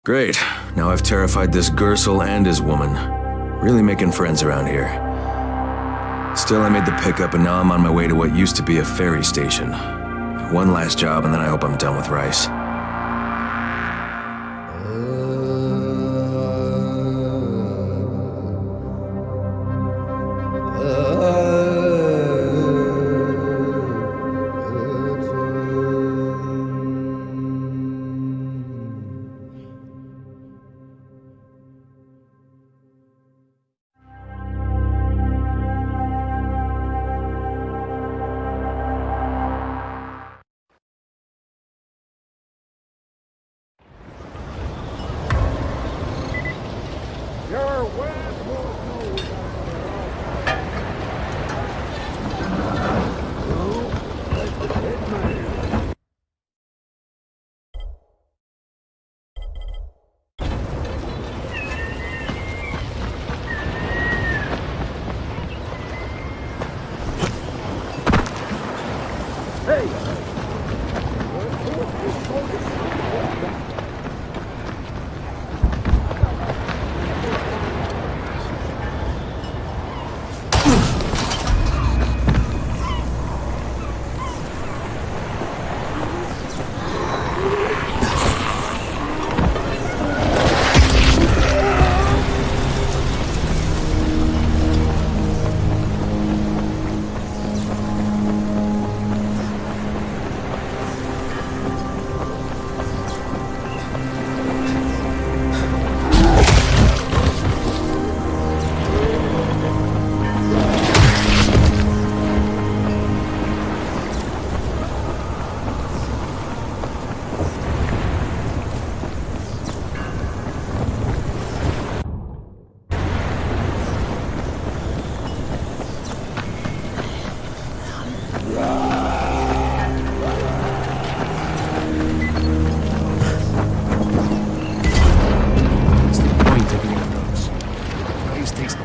Great. Now I've terrified this Gersel and his woman. Really making friends around here. Still, I made the pickup and now I'm on my way to what used to be a ferry station. One last job and then I hope I'm done with Rice.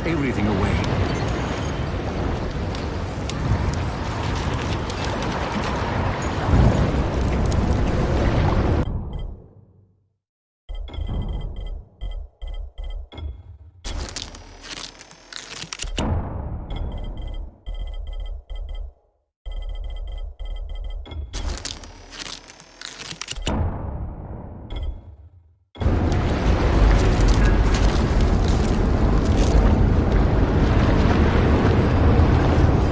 Everything away.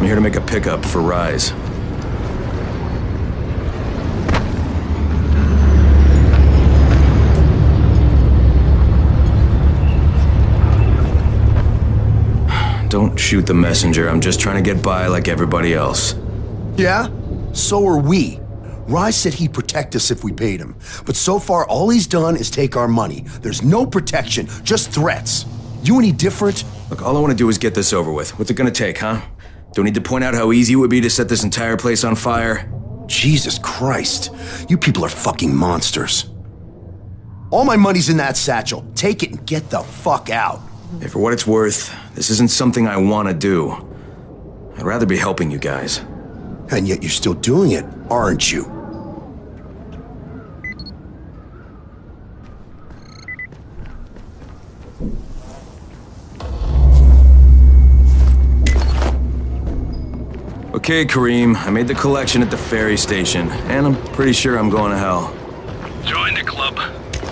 I'm here to make a pickup for Rise. Don't shoot the messenger, I'm just trying to get by like everybody else. Yeah? So are we. Rise said he'd protect us if we paid him. But so far, all he's done is take our money. There's no protection, just threats. You any different? Look, all I want to do is get this over with. What's it gonna take, huh? Don't need to point out how easy it would be to set this entire place on fire. Jesus Christ. You people are fucking monsters. All my money's in that satchel. Take it and get the fuck out. Hey, for what it's worth, this isn't something I want to do. I'd rather be helping you guys. And yet you're still doing it, aren't you? Okay, Kareem, I made the collection at the ferry station, and I'm pretty sure I'm going to hell. Join the club.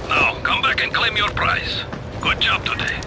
Now, come back and claim your prize. Good job today.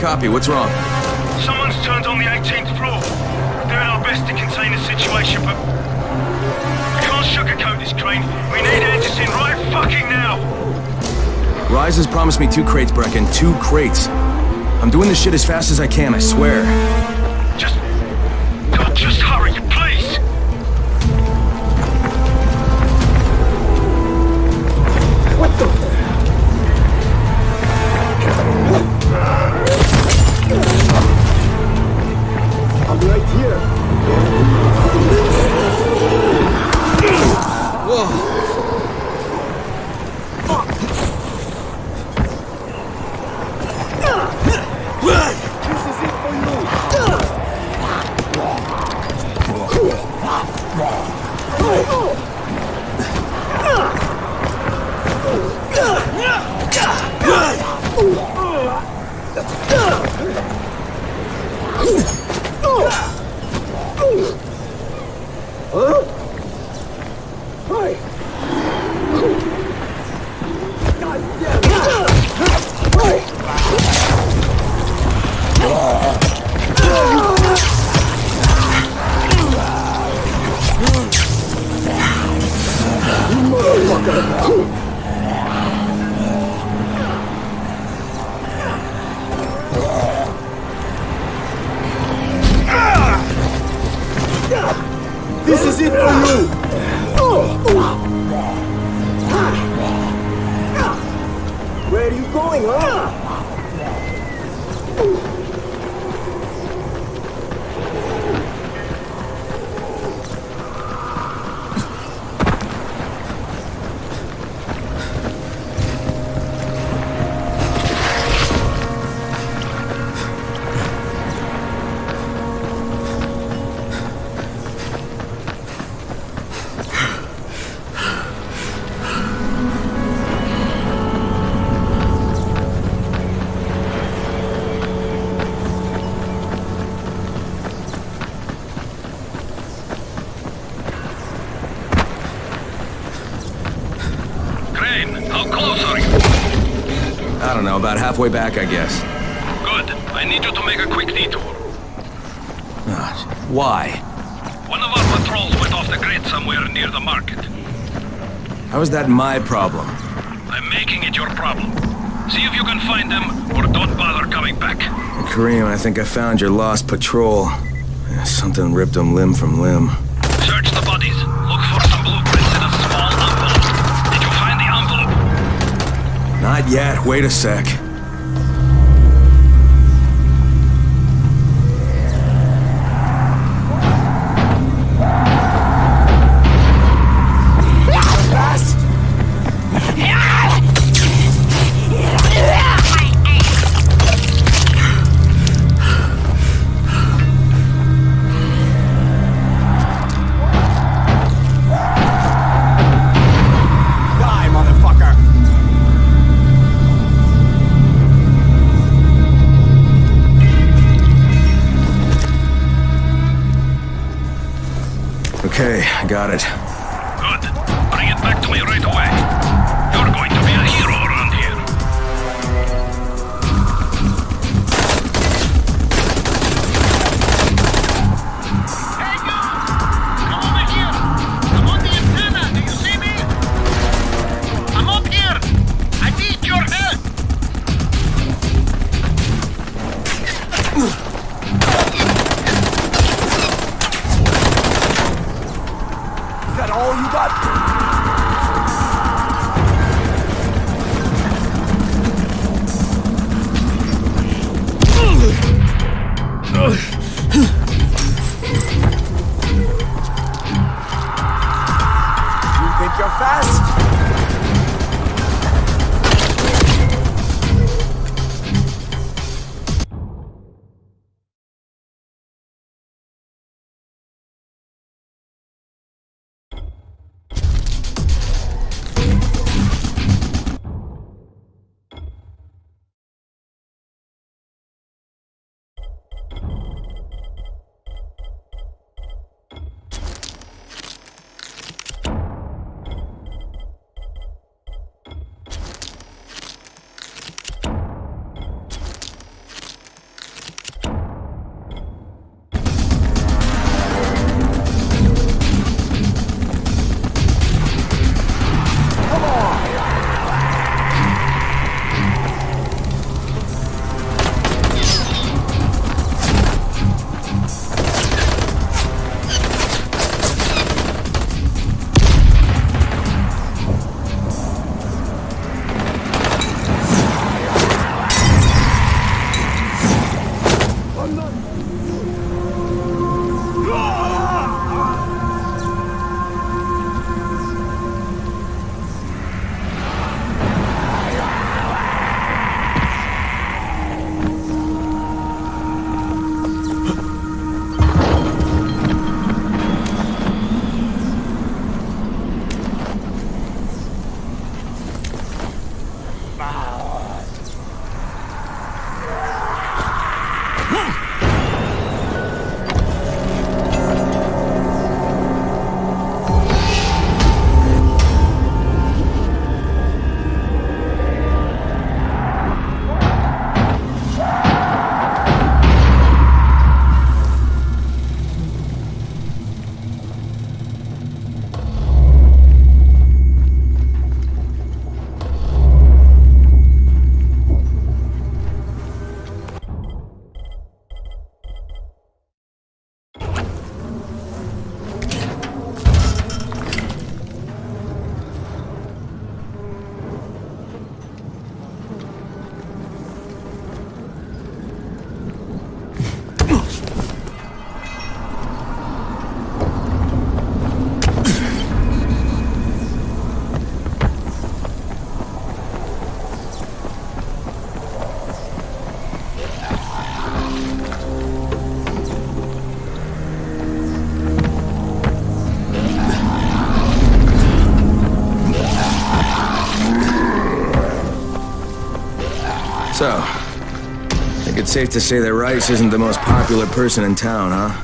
Copy. What's wrong? Someone's turned on the 18th floor. We're doing our best to contain the situation, but... we can't sugarcoat this, Crane. We need Anderson right fucking now! Rise has promised me 2 crates, Brecken. 2 crates. I'm doing this shit as fast as I can, I swear. Just... God, just hurry, please! What the... I'm right here. Whoa. This is it for you! Where are you going, huh? How close are you? I don't know, about halfway back, I guess. Good. I need you to make a quick detour. Why? One of our patrols went off the grid somewhere near the market. How is that my problem? I'm making it your problem. See if you can find them, or don't bother coming back. Kareem, I think I found your lost patrol. Something ripped them limb from limb. Search the bodies. Look for some blueprints in a small envelope. Did you find the envelope? Not yet. Wait a sec. Okay, I got it. Good. Bring it back to me right away. You're going to be a hero around here. Hey, you! Come over here! I'm on the antenna! Do you see me? I'm up here! I need your help! Is that all you got? You think you're fast? So, I think it's safe to say that Rice isn't the most popular person in town, huh?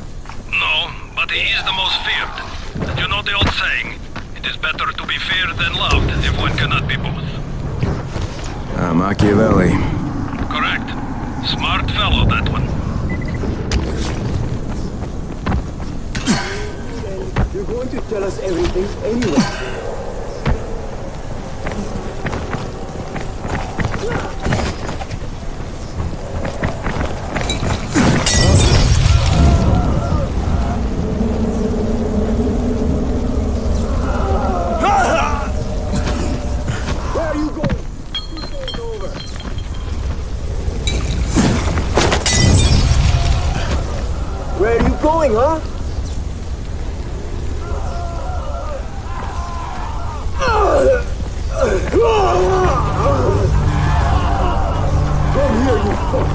No, but he is the most feared. And you know the old saying, it is better to be feared than loved if one cannot be both. Machiavelli. Correct. Smart fellow, that one. You're going to tell us everything anyway. Where are you going, huh? Come here, you fuck!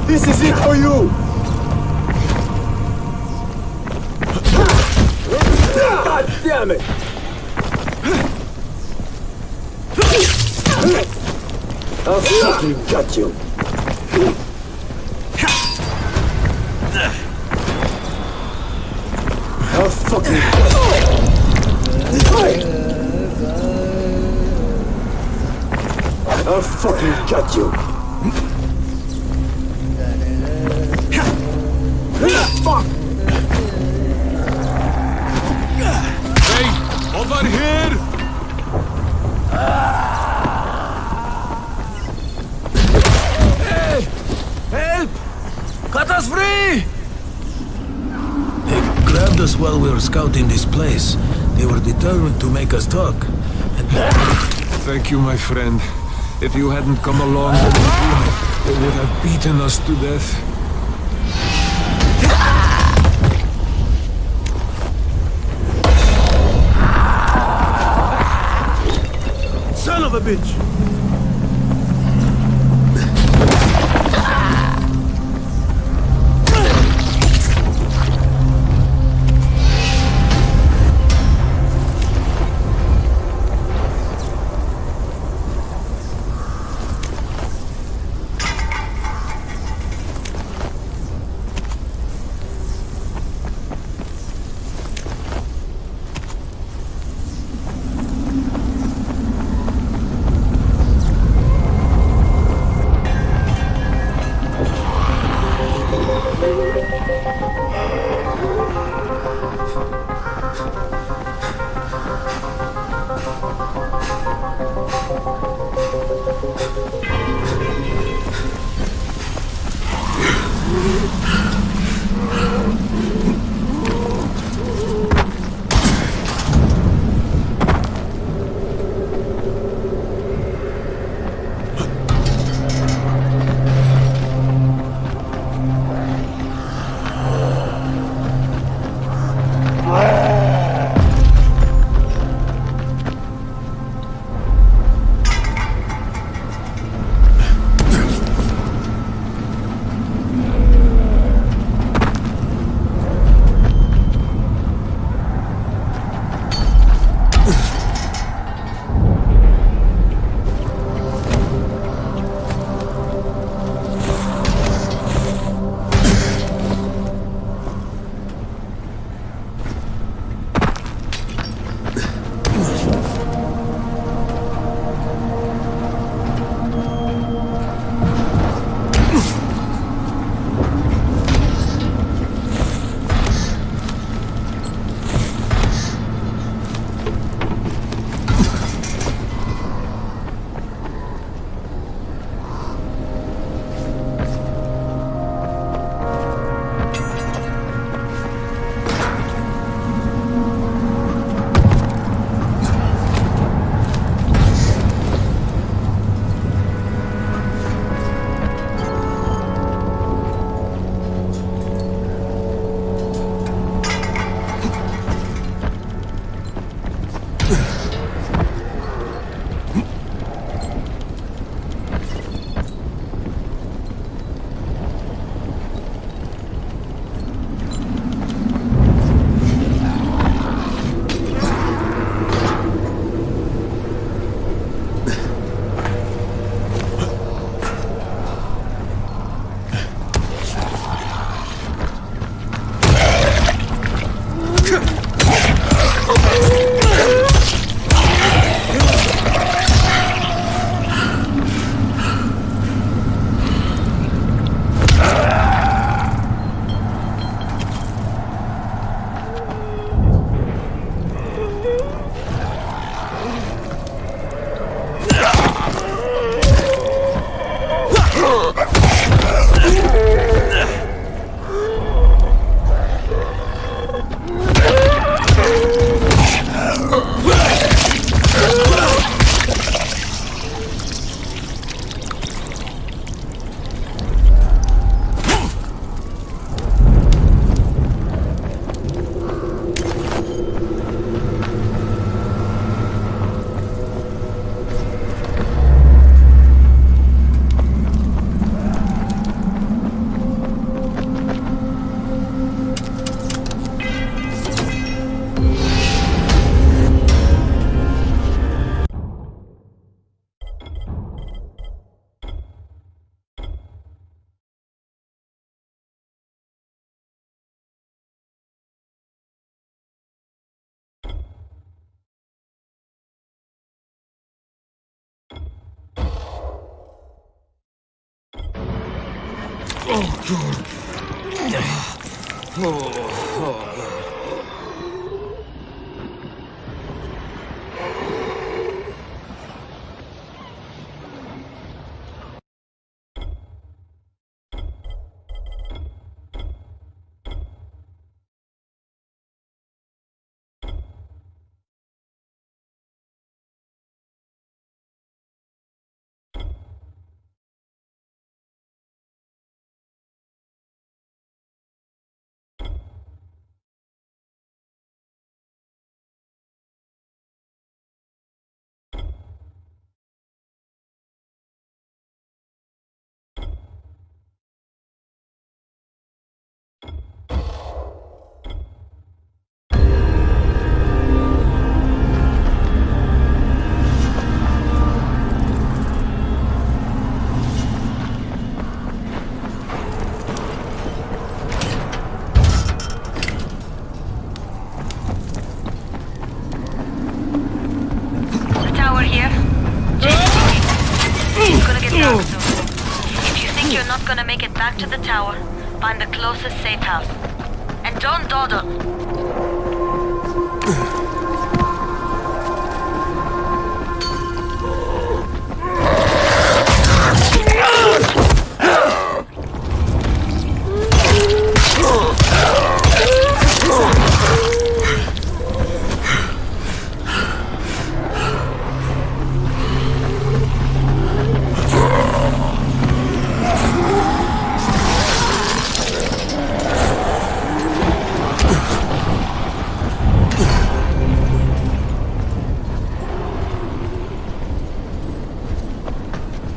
This is it for you! God damn it! I'll fucking got you! I'll fucking... I'll fucking got you! Fuck! Hey! Over here! Help! Cut us free! They grabbed us while we were scouting this place. They were determined to make us talk. Thank you, my friend. If you hadn't come along, they would have beaten us to death. Son of a bitch! Gonna make it back to the tower. Find the closest safe house. And don't dawdle.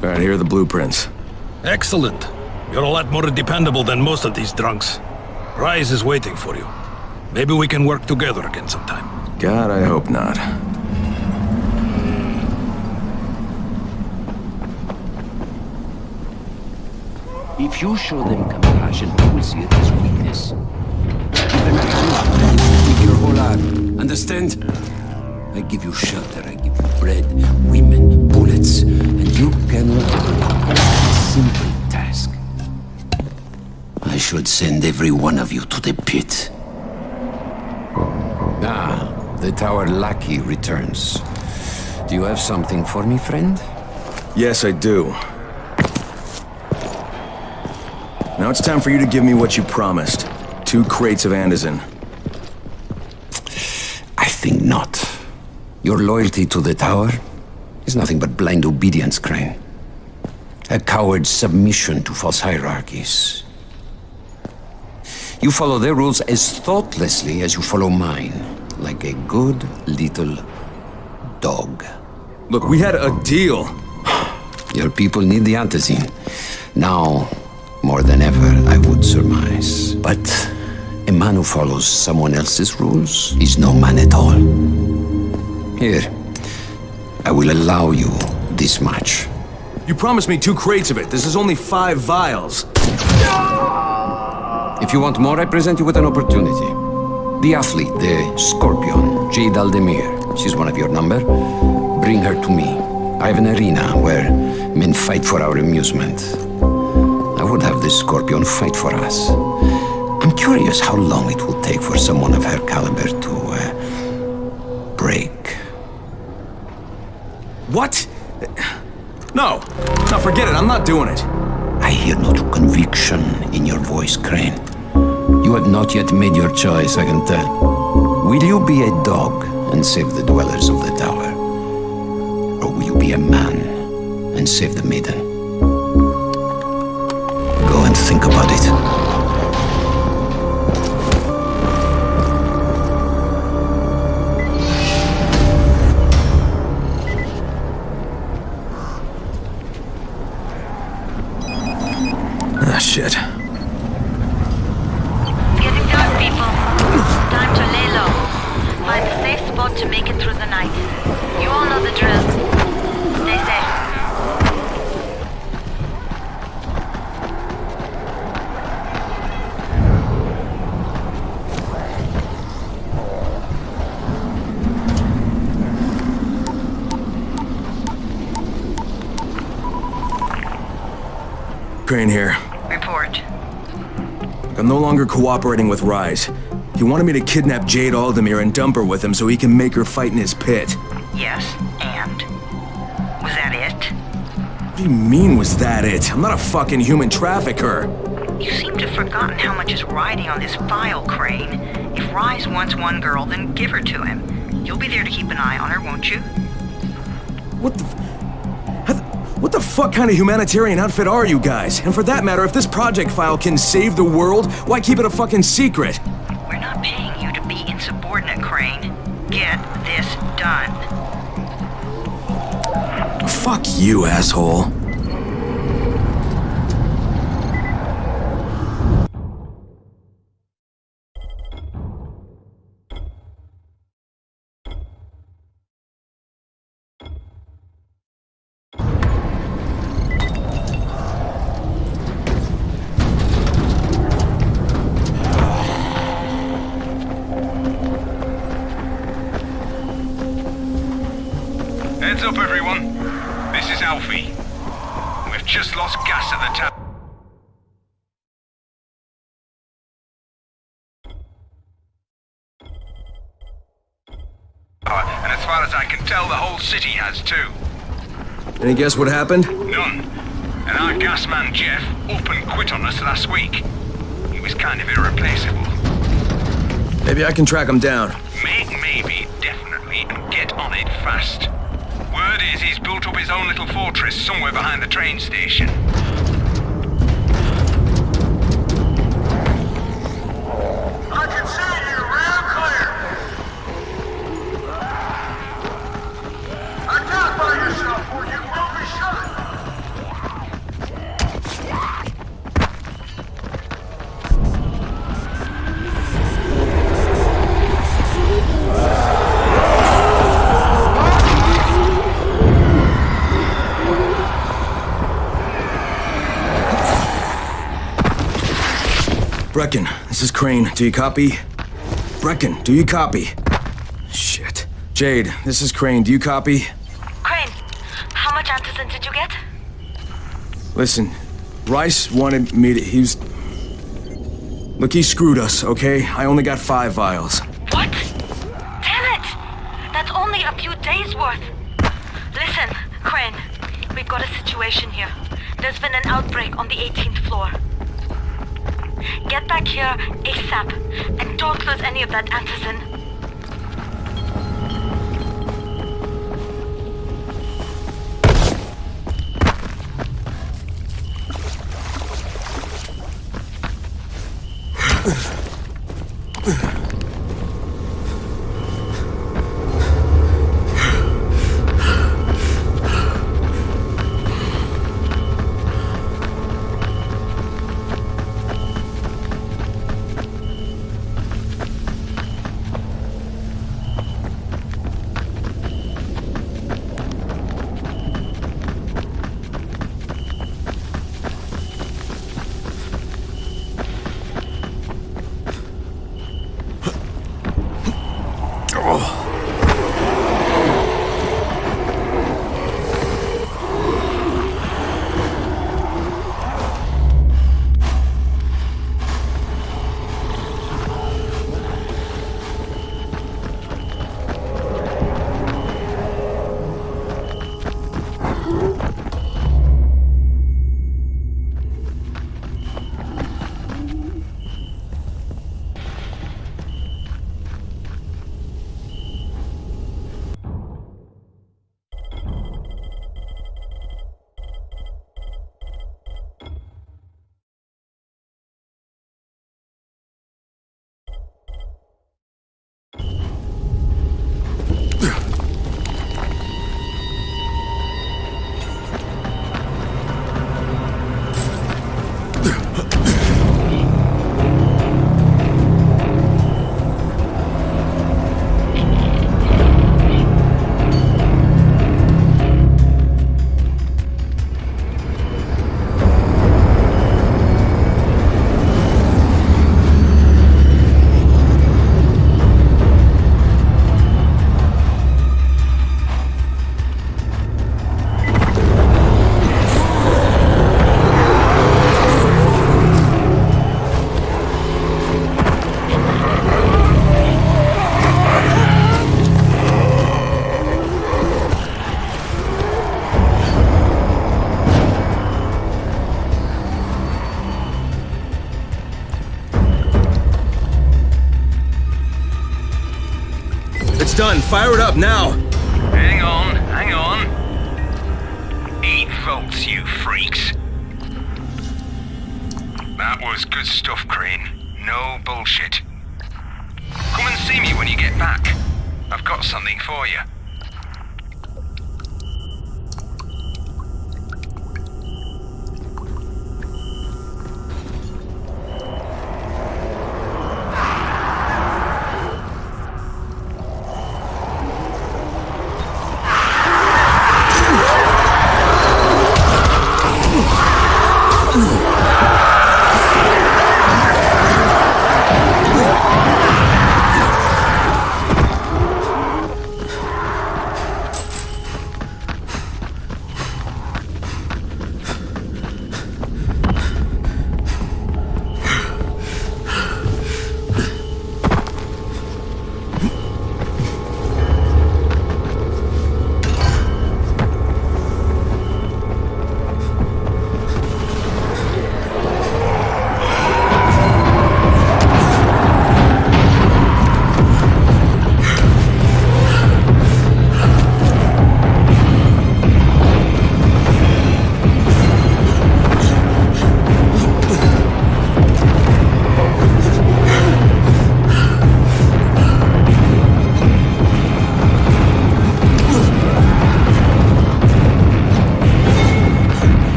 Alright, here are the blueprints. Excellent. You're a lot more dependable than most of these drunks. Rise is waiting for you. Maybe we can work together again sometime. God, I hope not. If you show them compassion, they will see it as weakness. Give them a hand with your whole heart. Understand? I give you shelter, I give you bread, women, bullets, and you cannot overcome a simple task. I should send every one of you to the pit. Ah, the tower lackey returns. Do you have something for me, friend? Yes, I do. Now it's time for you to give me what you promised. 2 crates of Anderson. I think not. Your loyalty to the tower is nothing but blind obedience, Crane. A coward's submission to false hierarchies. You follow their rules as thoughtlessly as you follow mine, like a good little dog. Look, we had a deal. Your people need the antizin. Now, more than ever, I would surmise. But a man who follows someone else's rules is no man at all. Here, I will allow you this much. You promised me 2 crates of it. This is only 5 vials. If you want more, I present you with an opportunity. The athlete, the Scorpion, Jade Aldemir. She's one of your number. Bring her to me. I have an arena where men fight for our amusement. I would have this Scorpion fight for us. I'm curious how long it will take for someone of her caliber to break. What? No. No, forget it. I'm not doing it. I hear no conviction in your voice, Crane. You have not yet made your choice, I can tell. Will you be a dog and save the dwellers of the tower? Or will you be a man and save the maiden? Go and think about it. Ah, shit. It's getting dark, people. Time to lay low. Find a safe spot to make it through the night. You all know the drill. Stay safe. Crane here. Report. I'm no longer cooperating with Rise. He wanted me to kidnap Jade Aldemir and dump her with him so he can make her fight in his pit. Yes, and? Was that it? What do you mean, was that it? I'm not a fucking human trafficker. You seem to have forgotten how much is riding on this file, Crane. If Rise wants one girl, then give her to him. You'll be there to keep an eye on her, won't you? What the fuck kind of humanitarian outfit are you guys? And for that matter, if this project file can save the world, why keep it a fucking secret? We're not paying you to be insubordinate, Crane. Get this done. Fuck you, asshole. Heads up, everyone. This is Alfie. We've just lost gas at the tap. And as far as I can tell, the whole city has too. Any guess what happened? None. And our gas man, Jeff, up and quit on us last week. He was kind of irreplaceable. Maybe I can track him down. Maybe, definitely, and get on it fast. Word is he's built up his own little fortress somewhere behind the train station. I can see you real clear. Identify yourself or you will be shot. Brecken, this is Crane. Do you copy? Brecken, do you copy? Shit. Jade, this is Crane. Do you copy? Crane, how much antizin did you get? Listen, Rice wanted me to... Look, he screwed us, okay? I only got 5 vials. What? Damn it! That's only a few days worth. Listen, Crane, we've got a situation here. There's been an outbreak on the 18th floor. Get back here ASAP, and don't lose any of that antizin. done. Fire it up now. Hang on, hang on. 8 volts, you freaks. That was good stuff, Crane. No bullshit. Come and see me when you get back. I've got something for you.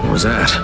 What was that?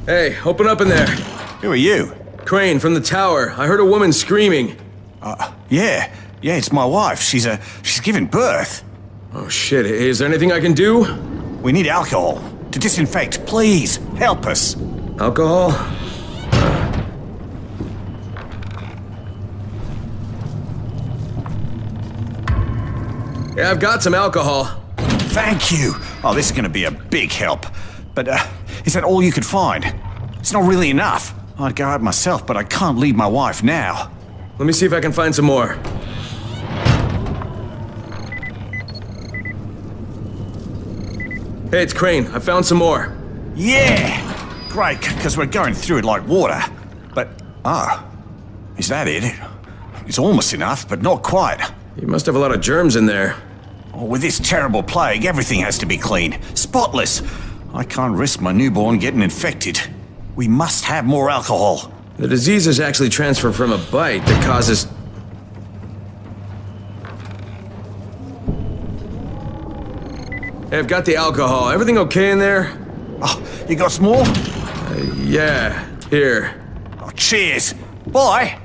Hey, open up in there. Who are you? Crane, from the tower. I heard a woman screaming. Yeah, it's my wife. She's giving birth. Oh shit, is there anything I can do? We need alcohol to disinfect. Please, help us. Alcohol? Yeah, I've got some alcohol. Thank you. Oh, this is gonna be a big help. But, is that all you could find? It's not really enough. I'd go out myself, but I can't leave my wife now. Let me see if I can find some more. Hey, it's Crane. I found some more. Yeah! Great, because we're going through it like water. But, is that it? It's almost enough, but not quite. You must have a lot of germs in there. Oh, with this terrible plague, everything has to be clean. Spotless. I can't risk my newborn getting infected. We must have more alcohol. The disease is actually transferred from a bite that causes... Hey, I've got the alcohol. Everything okay in there? Oh, you got some more? Yeah. Here. Oh, cheers. Bye.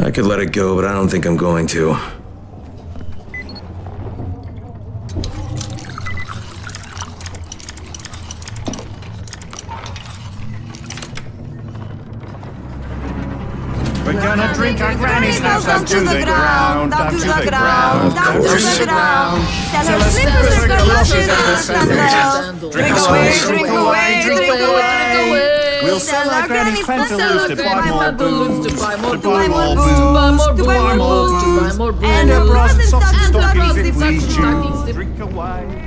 I could let it go, but I don't think I'm going to. We're gonna drink our granny's house down to the ground, down to the ground, down to the ground. Sell us slippers, her galoshes, and sandals. Drink away, drink away, drink away. We'll sell our granny's pantaloons to buy more booze, to buy more booze, to buy more booze, and her bras and socks and stockings if we choose. Drink away.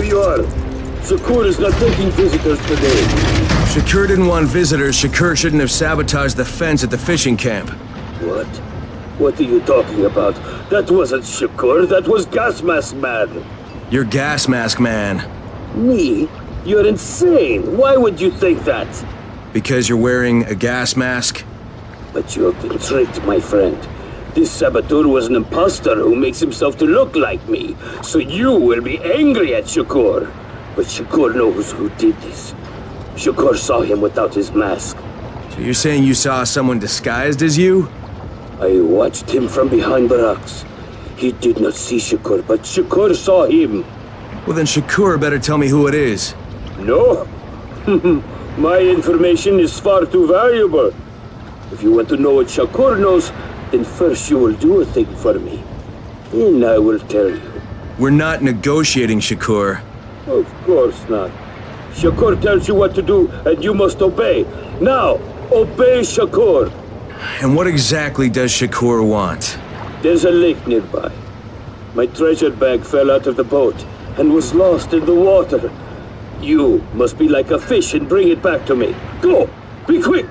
There you are. Shakur is not taking visitors today. If Shakur didn't want visitors, Shakur shouldn't have sabotaged the fence at the fishing camp. What? What are you talking about? That wasn't Shakur, that was Gas Mask Man. You're Gas Mask Man. Me? You're insane. Why would you think that? Because you're wearing a gas mask? But you have been tricked, my friend. This saboteur was an imposter who makes himself to look like me. So you will be angry at Shakur. But Shakur knows who did this. Shakur saw him without his mask. So you're saying you saw someone disguised as you? I watched him from behind the rocks. He did not see Shakur, but Shakur saw him. Well then Shakur better tell me who it is. No? My information is far too valuable. If you want to know what Shakur knows, then first you will do a thing for me. Then I will tell you. We're not negotiating, Shakur. Of course not. Shakur tells you what to do, and you must obey. Now, obey Shakur. And what exactly does Shakur want? There's a lake nearby. My treasure bag fell out of the boat and was lost in the water. You must be like a fish and bring it back to me. Go! Be quick!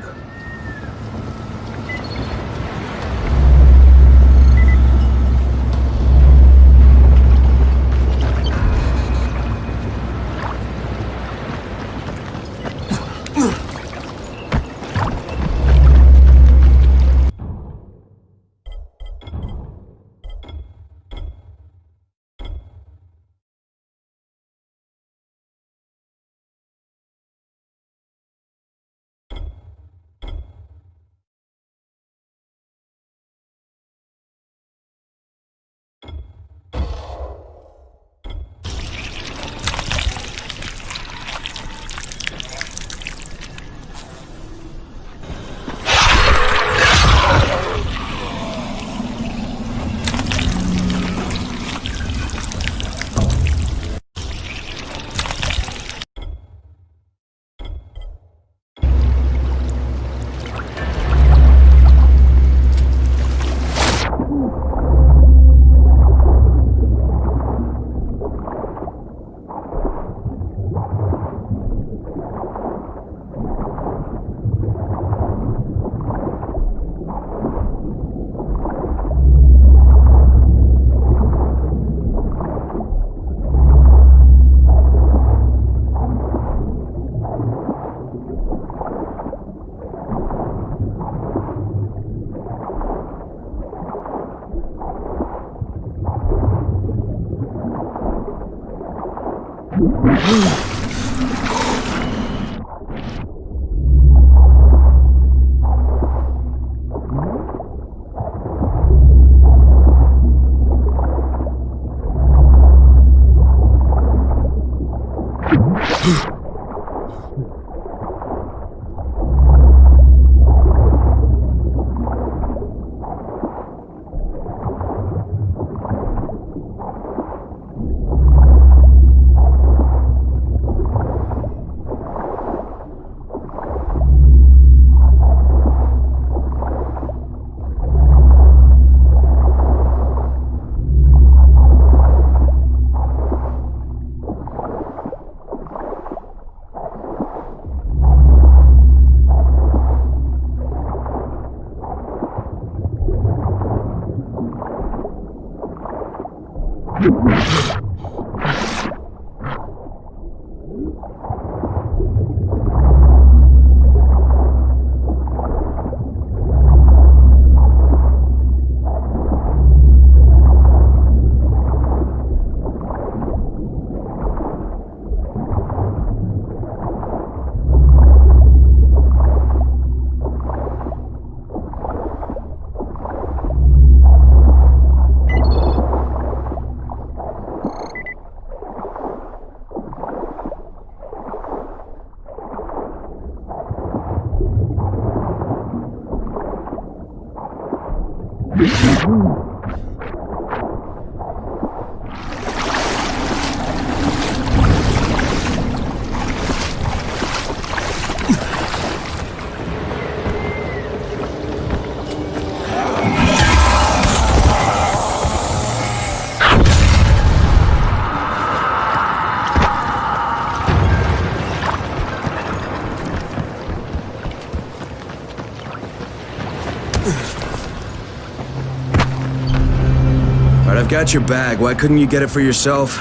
Alright, I've got your bag. Why couldn't you get it for yourself?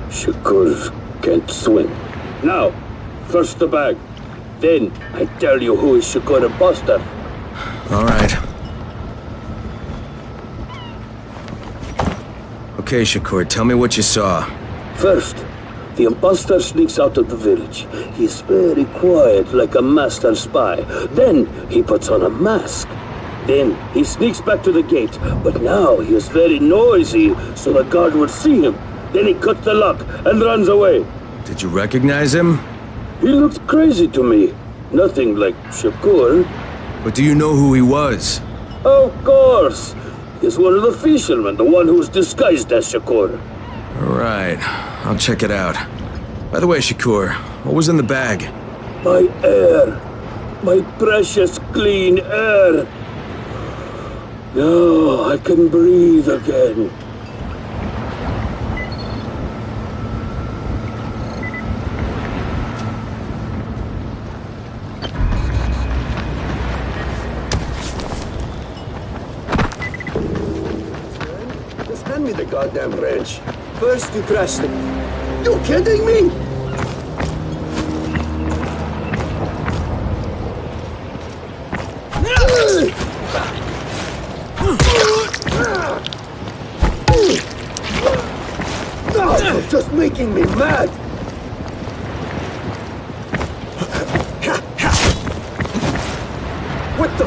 Shakur can't swim. Now, first the bag. Then, I tell you who is Shakur imposter. Alright. Okay, Shakur, tell me what you saw. First, the imposter sneaks out of the village. He is very quiet, like a master spy. Then, he puts on a mask. Then, he sneaks back to the gate. But now, he is very noisy, so the guard would see him. Then he cuts the lock and runs away. Did you recognize him? He looked crazy to me. Nothing like Shakur. But do you know who he was? Of course. He's one of the fishermen, the one who's disguised as Shakur. Alright, I'll check it out. By the way, Shakur, what was in the bag? My air. My precious clean air. Now I can breathe again. Just hand me the goddamn wrench. First you crash the... You kidding me? No, you're just making me mad. What the...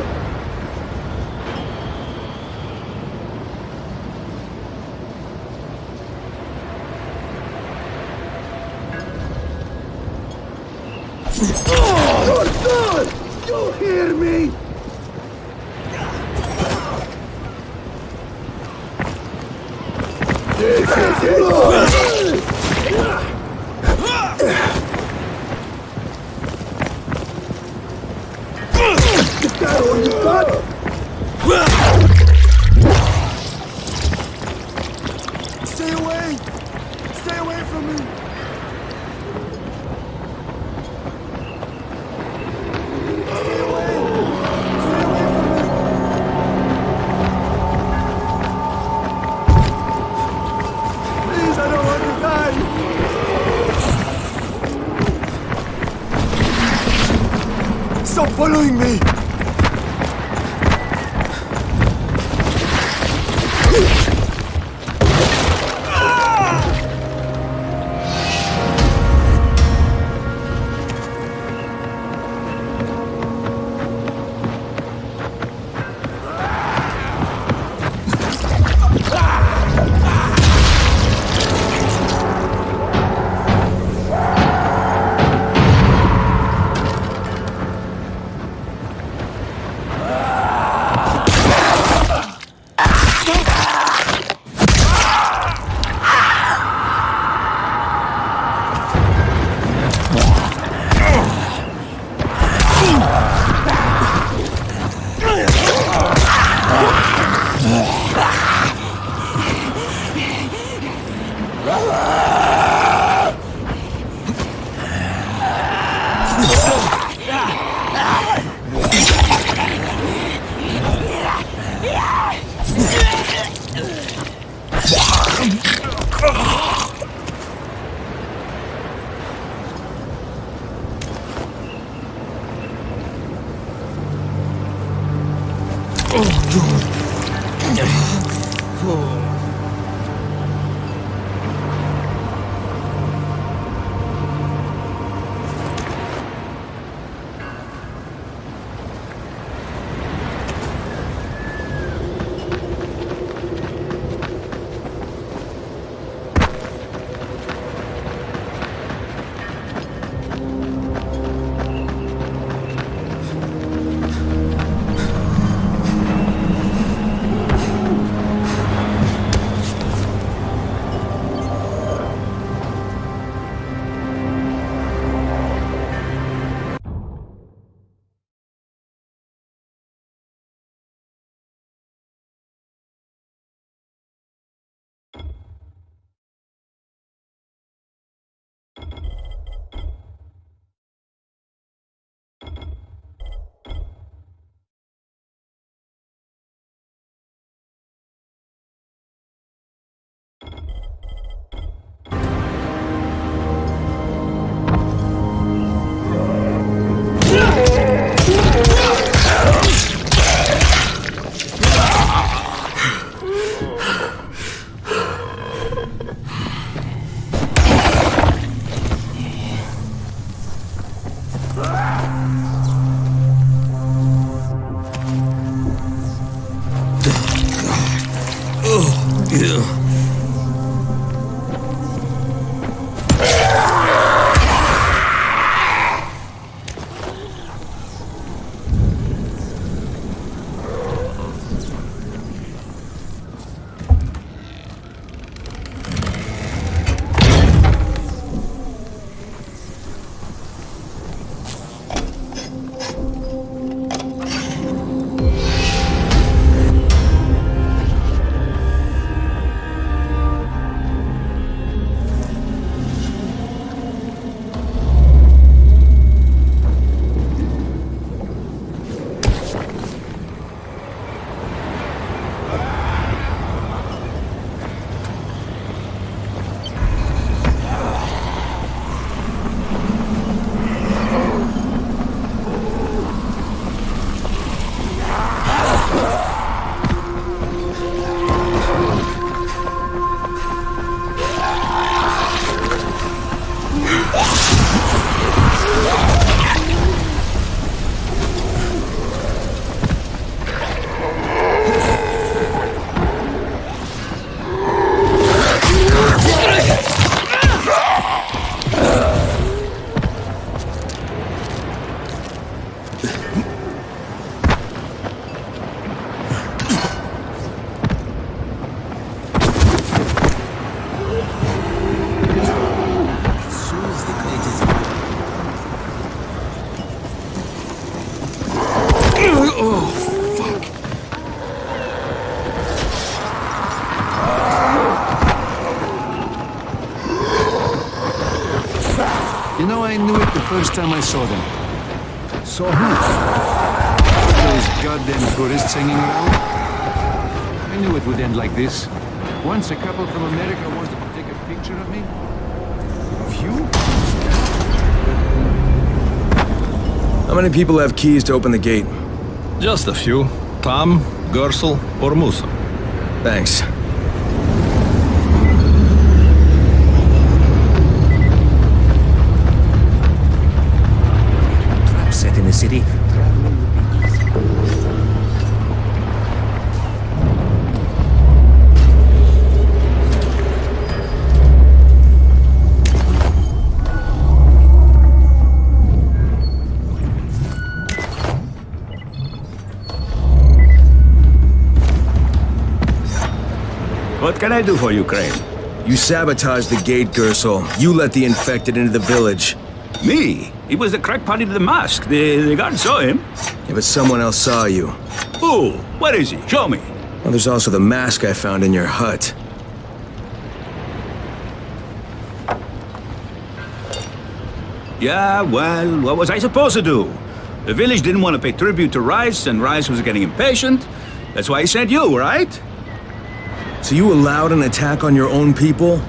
You're done! You hear me? This is it! Is that all you got? Stay away! Stay away from me! Stop following me! You know, I knew it the first time I saw them. Saw who? Those goddamn tourists hanging around. I knew it would end like this. Once a couple from America wanted to take a picture of me. Of you? How many people have keys to open the gate? Just a few. Tom, Gersel, or Musa. Thanks. Trap set in the city. What can I do for you, Crane? You sabotaged the gate, Gersel. You let the infected into the village. Me? He was the crackpot in the mask. The guard saw him. Yeah, but someone else saw you. Who? Where is he? Show me. Well, there's also the mask I found in your hut. Yeah, well, what was I supposed to do? The village didn't want to pay tribute to Rais, and Rais was getting impatient. That's why he sent you, right? So you allowed an attack on your own people?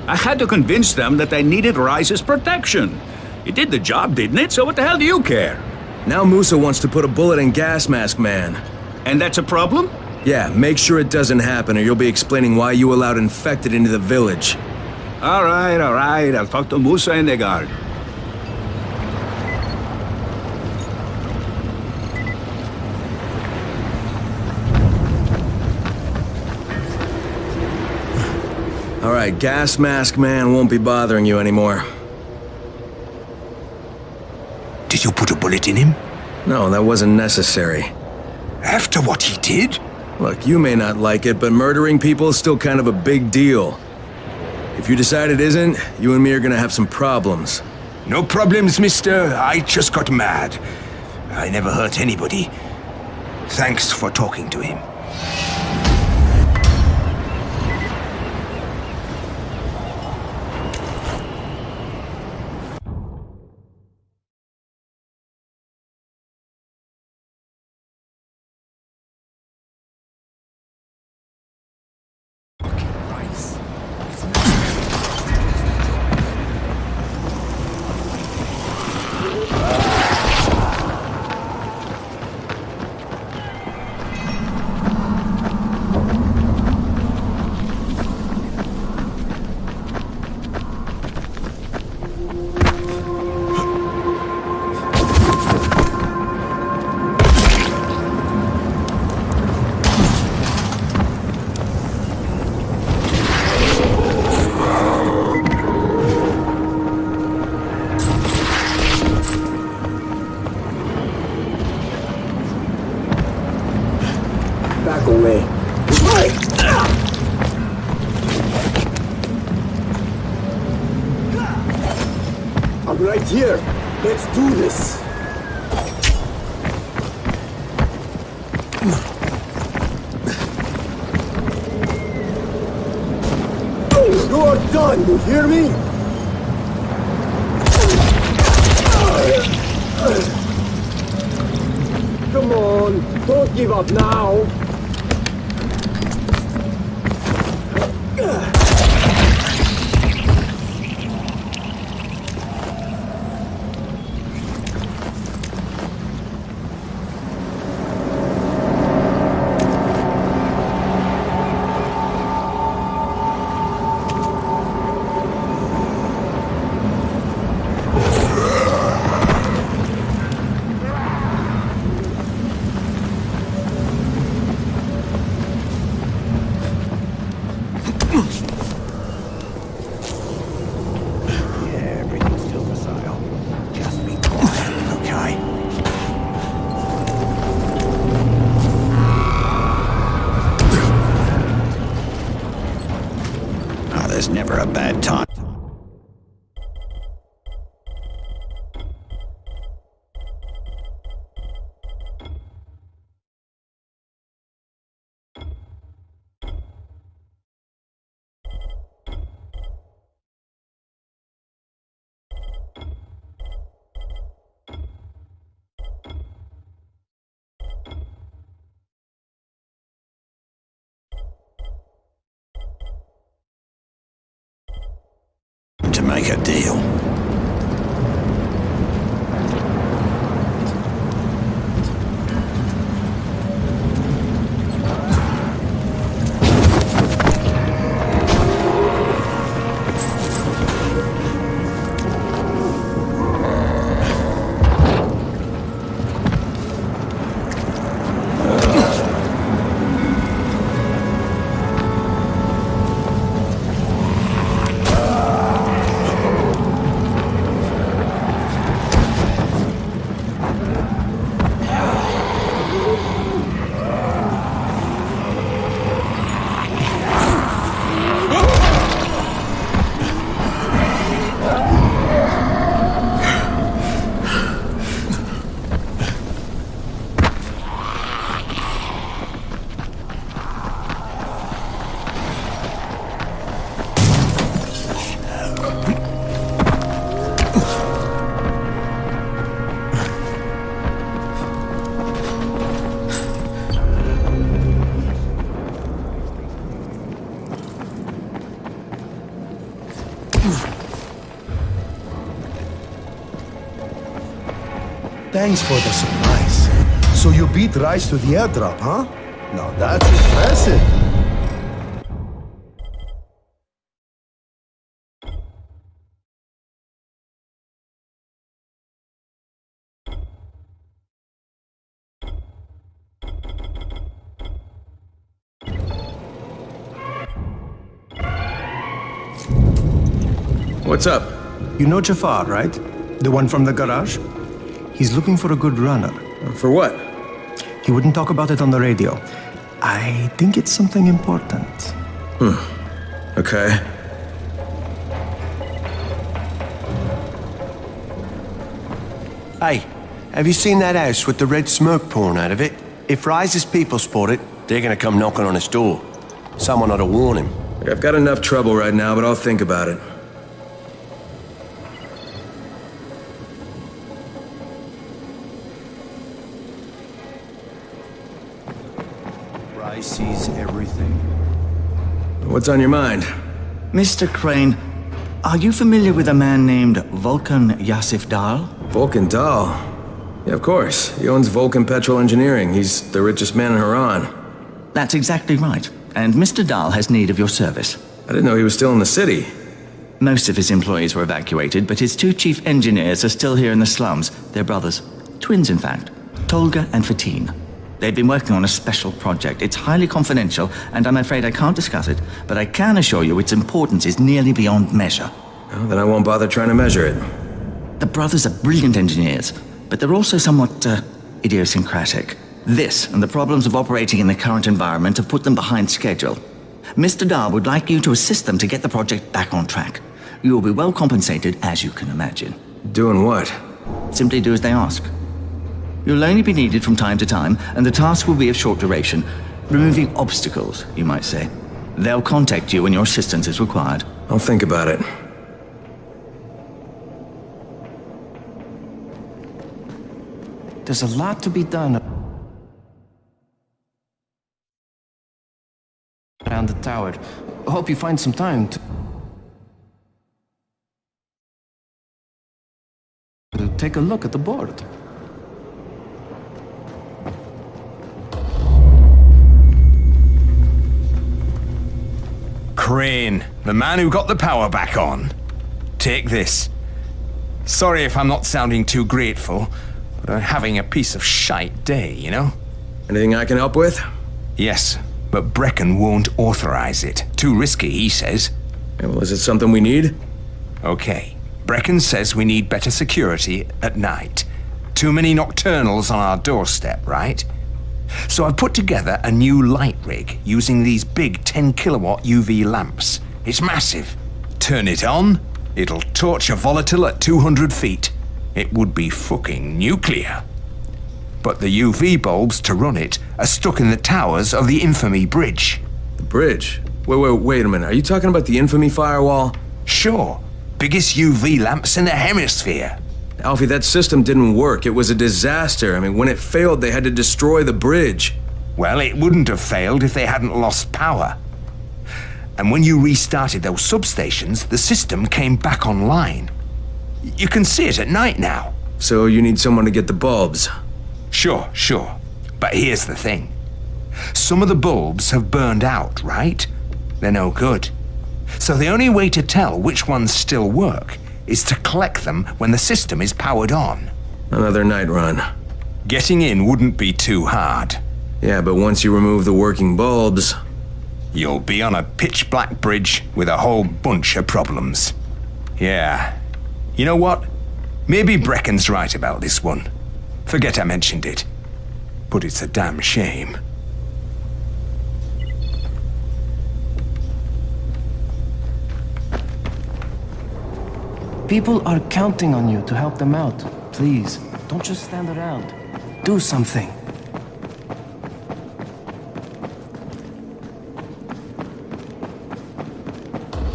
I had to convince them that they needed Rais's protection. It did the job, didn't it? So what the hell do you care? Now Musa wants to put a bullet in Gas Mask Man. And that's a problem? Yeah, make sure it doesn't happen or you'll be explaining why you allowed infected into the village. All right. I'll talk to Musa and the guard. All right, Gas Mask Man won't be bothering you anymore. Did you put a bullet in him? No, that wasn't necessary. After what he did? Look, you may not like it, but murdering people is still kind of a big deal. If you decide it isn't, you and me are gonna have some problems. No problems, mister. I just got mad. I never hurt anybody. Thanks for talking to him. here. Let's do this. You are done, you hear me? Come on, don't give up now. There's never a bad time. To make a deal. Thanks for the surprise. So you beat Rais to the airdrop, huh? Now that's impressive. What's up? You know Jafar, right? The one from the garage? He's looking for a good runner. For what? He wouldn't talk about it on the radio. I think it's something important. Okay. Hey, have you seen that house with the red smoke pouring out of it? If Rise's people spot it, they're gonna come knocking on his door. Someone ought to warn him. I've got enough trouble right now, but I'll think about it. Rise sees everything. What's on your mind? Mr. Crane, are you familiar with a man named Volkan Yasif Dahl? Volkan Dahl? Yeah, of course. He owns Vulcan Petrol Engineering. He's the richest man in Haran. That's exactly right. And Mr. Dahl has need of your service. I didn't know he was still in the city. Most of his employees were evacuated, but his two chief engineers are still here in the slums. They're brothers. Twins, in fact. Tolga and Fatin. They've been working on a special project. It's highly confidential, and I'm afraid I can't discuss it, but I can assure you its importance is nearly beyond measure. Well, then I won't bother trying to measure it. The brothers are brilliant engineers, but they're also somewhat idiosyncratic. This and the problems of operating in the current environment have put them behind schedule. Mr. Dahl would like you to assist them to get the project back on track. You will be well compensated, as you can imagine. Doing what? Simply do as they ask. You'll only be needed from time to time, and the task will be of short duration. Removing obstacles, you might say. They'll contact you when your assistance is required. I'll think about it. There's a lot to be done around the tower. Hope you find some time to take a look at the board. Crane, the man who got the power back on. Take this. Sorry if I'm not sounding too grateful, but I'm having a piece of shite day, you know? Anything I can help with? Yes, but Brecken won't authorize it. Too risky, he says. Yeah, well, is it something we need? Okay. Brecken says we need better security at night. Too many nocturnals on our doorstep, right? So I've put together a new light rig using these big 10-kilowatt UV lamps. It's massive. Turn it on, it'll torch a volatile at 200 feet. It would be fucking nuclear. But the UV bulbs to run it are stuck in the towers of the Infamy Bridge. The bridge? Wait a minute. Are you talking about the Infamy firewall? Sure. Biggest UV lamps in the hemisphere. Alfie, that system didn't work. It was a disaster. I mean, when it failed, they had to destroy the bridge. Well, it wouldn't have failed if they hadn't lost power. And when you restarted those substations, the system came back online. You can see it at night now. So you need someone to get the bulbs? Sure. But here's the thing. Some of the bulbs have burned out, right? They're no good. So the only way to tell which ones still work is to collect them when the system is powered on. Another night run. Getting in wouldn't be too hard. Yeah, but once you remove the working bulbs... You'll be on a pitch-black bridge with a whole bunch of problems. Yeah. You know what? Maybe Brecken's right about this one. Forget I mentioned it. But it's a damn shame. People are counting on you to help them out. Please, don't just stand around. Do something.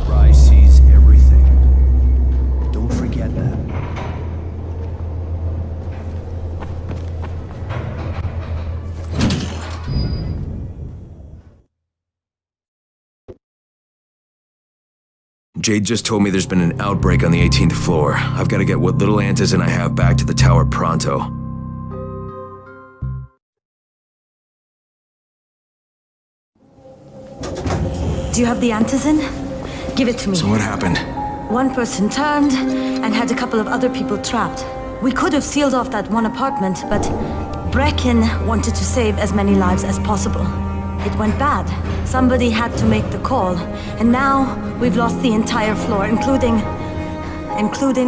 Rise sees everything. Don't forget that. Jade just told me there's been an outbreak on the 18th floor. I've got to get what little antizin I have back to the tower pronto. Do you have the antizin? Give it to me. So what happened? One person turned and had a couple of other people trapped. We could have sealed off that one apartment, but Brecken wanted to save as many lives as possible. It went bad. Somebody had to make the call, and now we've lost the entire floor, including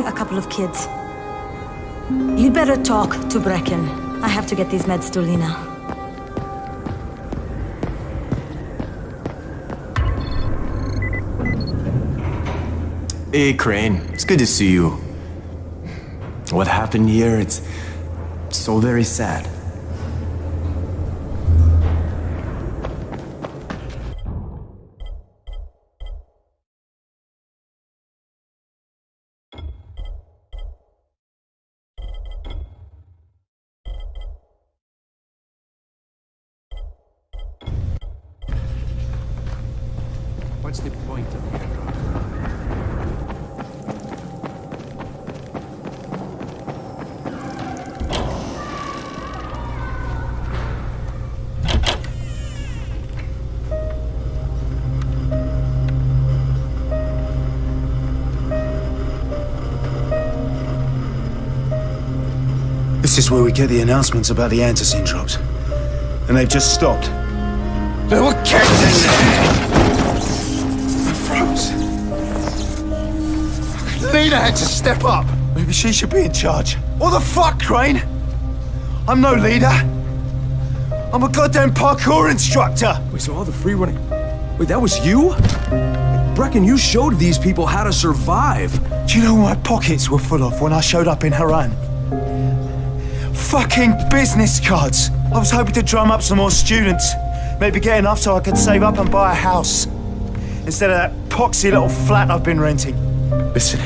a couple of kids. You'd better talk to Brecken. I have to get these meds to Lena. Hey, Crane. It's good to see you. What happened here, it's so very sad. What's the point of the airdrop? This is where we get the announcements about the antizin drops. And they've just stopped. There were kids in there! I froze. Lena had to step up. Maybe she should be in charge. What the fuck, Crane? I'm no leader. I'm a goddamn parkour instructor. Wait, so all the free running... Wait, that was you? Brecken, you showed these people how to survive. Do you know what my pockets were full of when I showed up in Haran? Fucking business cards! I was hoping to drum up some more students. Maybe get enough so I could save up and buy a house. Instead of that poxy little flat I've been renting. Listen,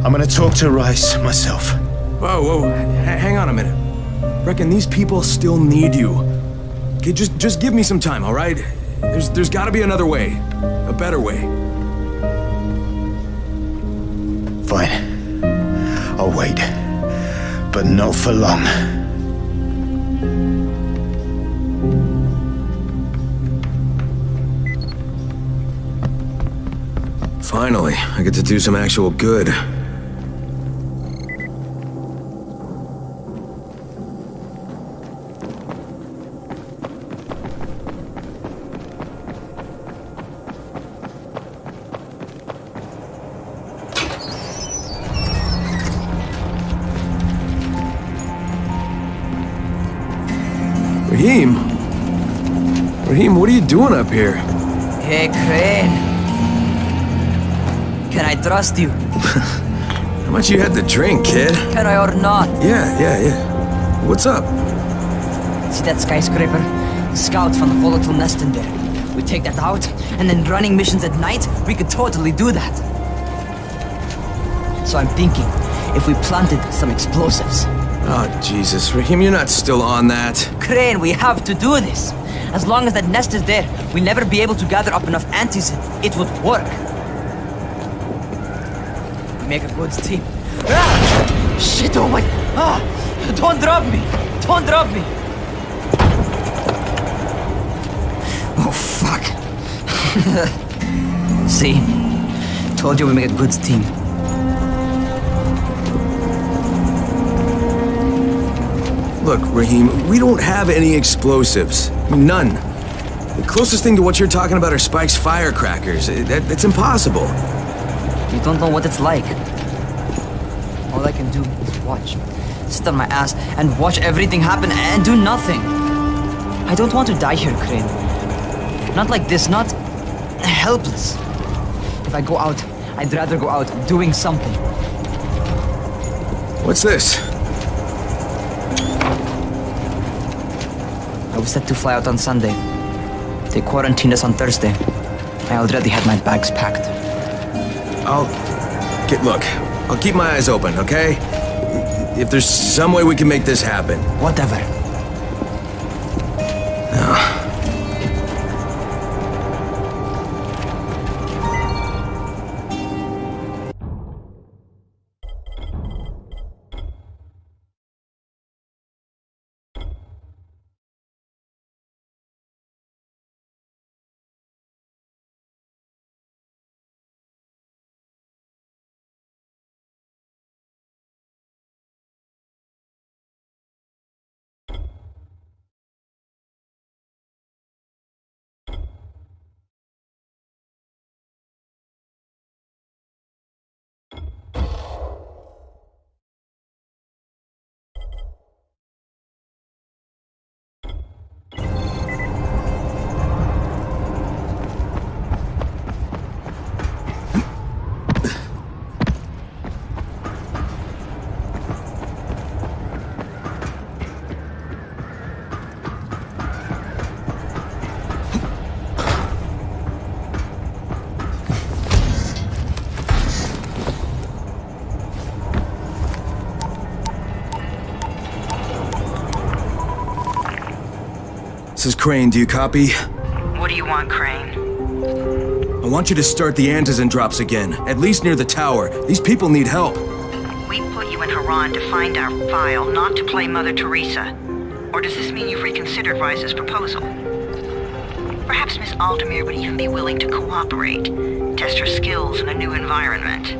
I'm gonna talk to Rice myself. Whoa, hang on a minute. Brecken, these people still need you. Okay, just give me some time, all right? There's gotta be another way. A better way. Fine. I'll wait. But not for long. Finally, I get to do some actual good. Rahim, what are you doing up here? Hey, Crane. Can I trust you? How much you had to drink, kid? Can I or not? Yeah. What's up? See that skyscraper? Scout found a volatile nest in there. We take that out, and then running missions at night, we could totally do that. So I'm thinking, if we planted some explosives. Oh, Jesus. Rahim, you're not still on that. Crane, we have to do this. As long as that nest is there, we'll never be able to gather up enough antis. It would work. We make a good team. Ah! Shit, oh my... Ah! Don't drop me! Don't drop me! Oh, fuck. See? Told you we make a good team. Look, Rahim, we don't have any explosives. I mean, none. The closest thing to what you're talking about are Spike's firecrackers. That's impossible. You don't know what it's like. All I can do is watch. Sit on my ass and watch everything happen and do nothing. I don't want to die here, Crane. Not like this, not helpless. If I go out, I'd rather go out doing something. What's this? I was set to fly out on Sunday. They quarantined us on Thursday. I already had my bags packed. Look, I'll keep my eyes open, okay? If there's some way we can make this happen. Whatever. This is Crane, do you copy? What do you want, Crane? I want you to start the antizin drops again, at least near the tower. These people need help. We put you in Haran to find our file, not to play Mother Teresa. Or does this mean you've reconsidered Rice's proposal? Perhaps Miss Aldemir would even be willing to cooperate, test her skills in a new environment.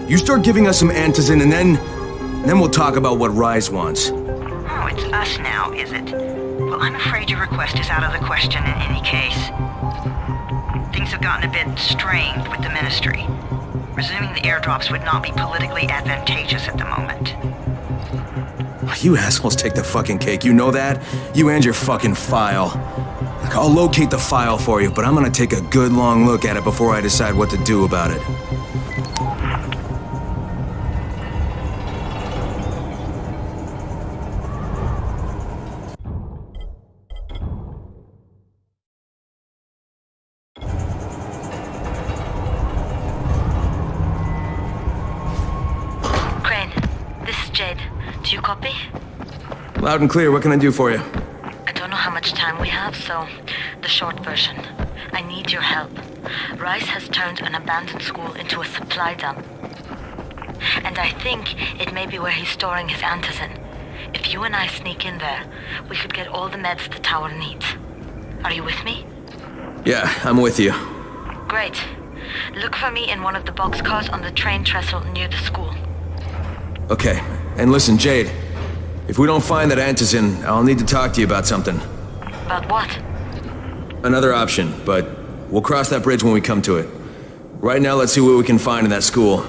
You start giving us some antizin and then we'll talk about what Rise wants. Oh, it's us now, is it? Well, I'm afraid your request is out of the question in any case. Things have gotten a bit strained with the Ministry. Resuming the airdrops would not be politically advantageous at the moment. You assholes take the fucking cake, you know that? You and your fucking file. Look, I'll locate the file for you, but I'm gonna take a good long look at it before I decide what to do about it. Crane, this is Jade. Do you copy? Loud and clear, what can I do for you? I don't know how much time we have, so the short version. I need your help. Rice has turned an abandoned school into a supply dump. And I think it may be where he's storing his antizin. If you and I sneak in there, we could get all the meds the tower needs. Are you with me? Yeah, I'm with you. Great. Look for me in one of the boxcars on the train trestle near the school. Okay, and listen, Jade. If we don't find that antizin, I'll need to talk to you about something. About what? Another option, but we'll cross that bridge when we come to it. Right now, let's see what we can find in that school.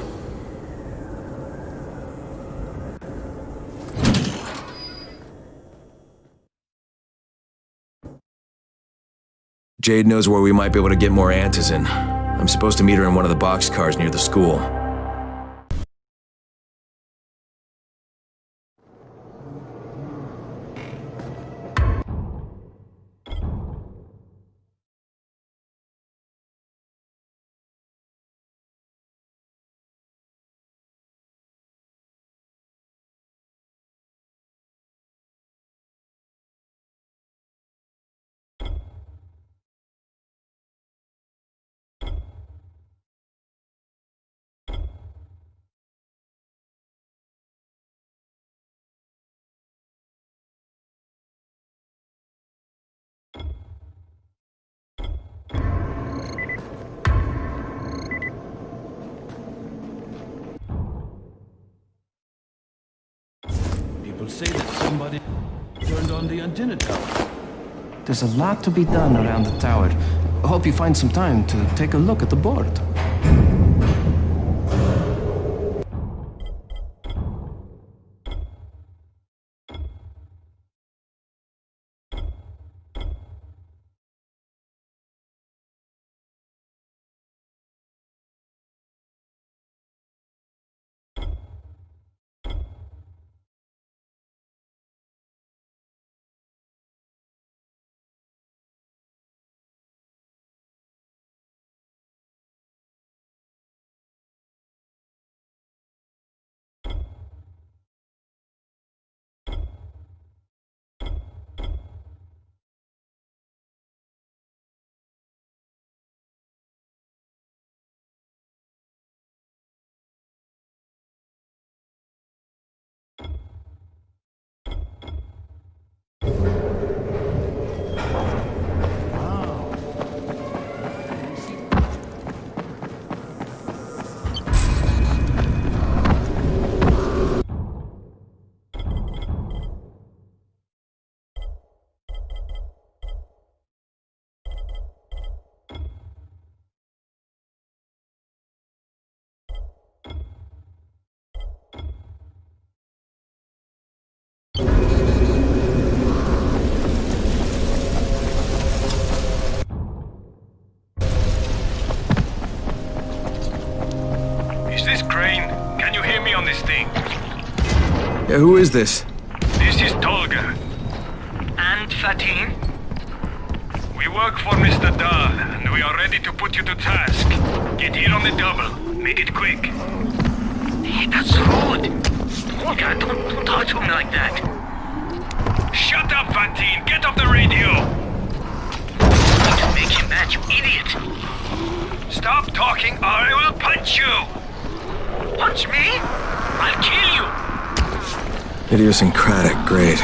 Jade knows where we might be able to get more antizin. I'm supposed to meet her in one of the boxcars near the school. People say that somebody turned on the antenna tower. There's a lot to be done around the tower. I hope you find some time to take a look at the board. Is this Crane? Can you hear me on this thing? Yeah, who is this? This is Tolga. And Fatin? We work for Mr. Dahl, and we are ready to put you to task. Get here on the double. Make it quick. Hey, that's rude. Tolga, don't talk to me like that. Shut up, Fatin! Get off the radio! You need to make him mad, you idiot! Stop talking or I will punch you! Punch me? I'll kill you! Idiosyncratic, great.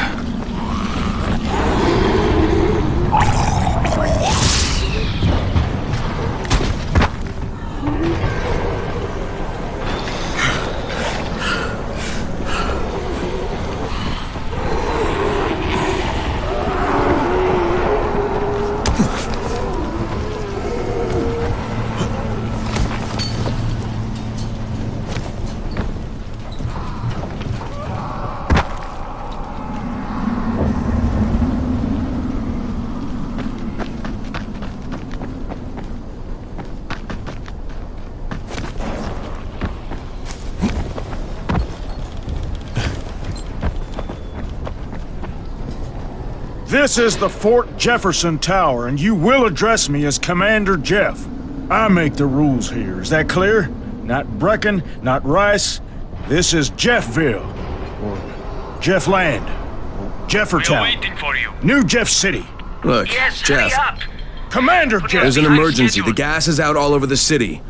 This is the Fort Jefferson Tower, and you will address me as Commander Jeff. I make the rules here, is that clear? Not Brecken, not Rice. This is Jeffville, or Jeff Land, or Jeffertown. We're waiting for you. New Jeff City. Look, Yes, Jeff, hurry up. Commander Jeff! there's an emergency. The gas is out all over the city.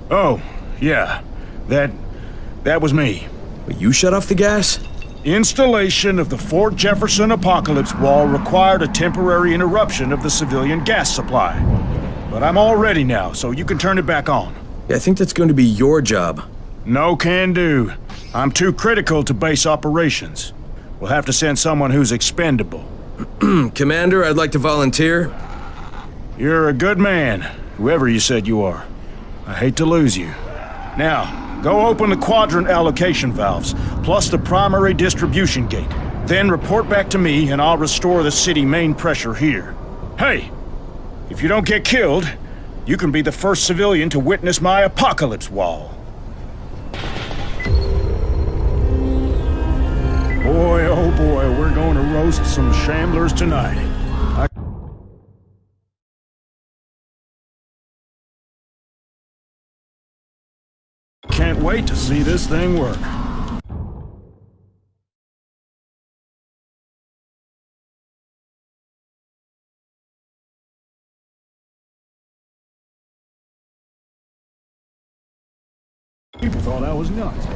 Oh, yeah. That was me. But you shut off the gas? Installation of the Fort Jefferson Apocalypse Wall required a temporary interruption of the civilian gas supply. But I'm all ready now, so you can turn it back on. Yeah, I think that's going to be your job. No can do. I'm too critical to base operations. We'll have to send someone who's expendable. Commander, I'd like to volunteer. You're a good man, whoever you said you are. I hate to lose you. Now, go open the quadrant allocation valves, plus the primary distribution gate. Then report back to me and I'll restore the city main pressure here. Hey, if you don't get killed, you can be the first civilian to witness my apocalypse wall. Boy, oh boy, we're going to roast some shamblers tonight. Can't wait to see this thing work. People thought I was nuts.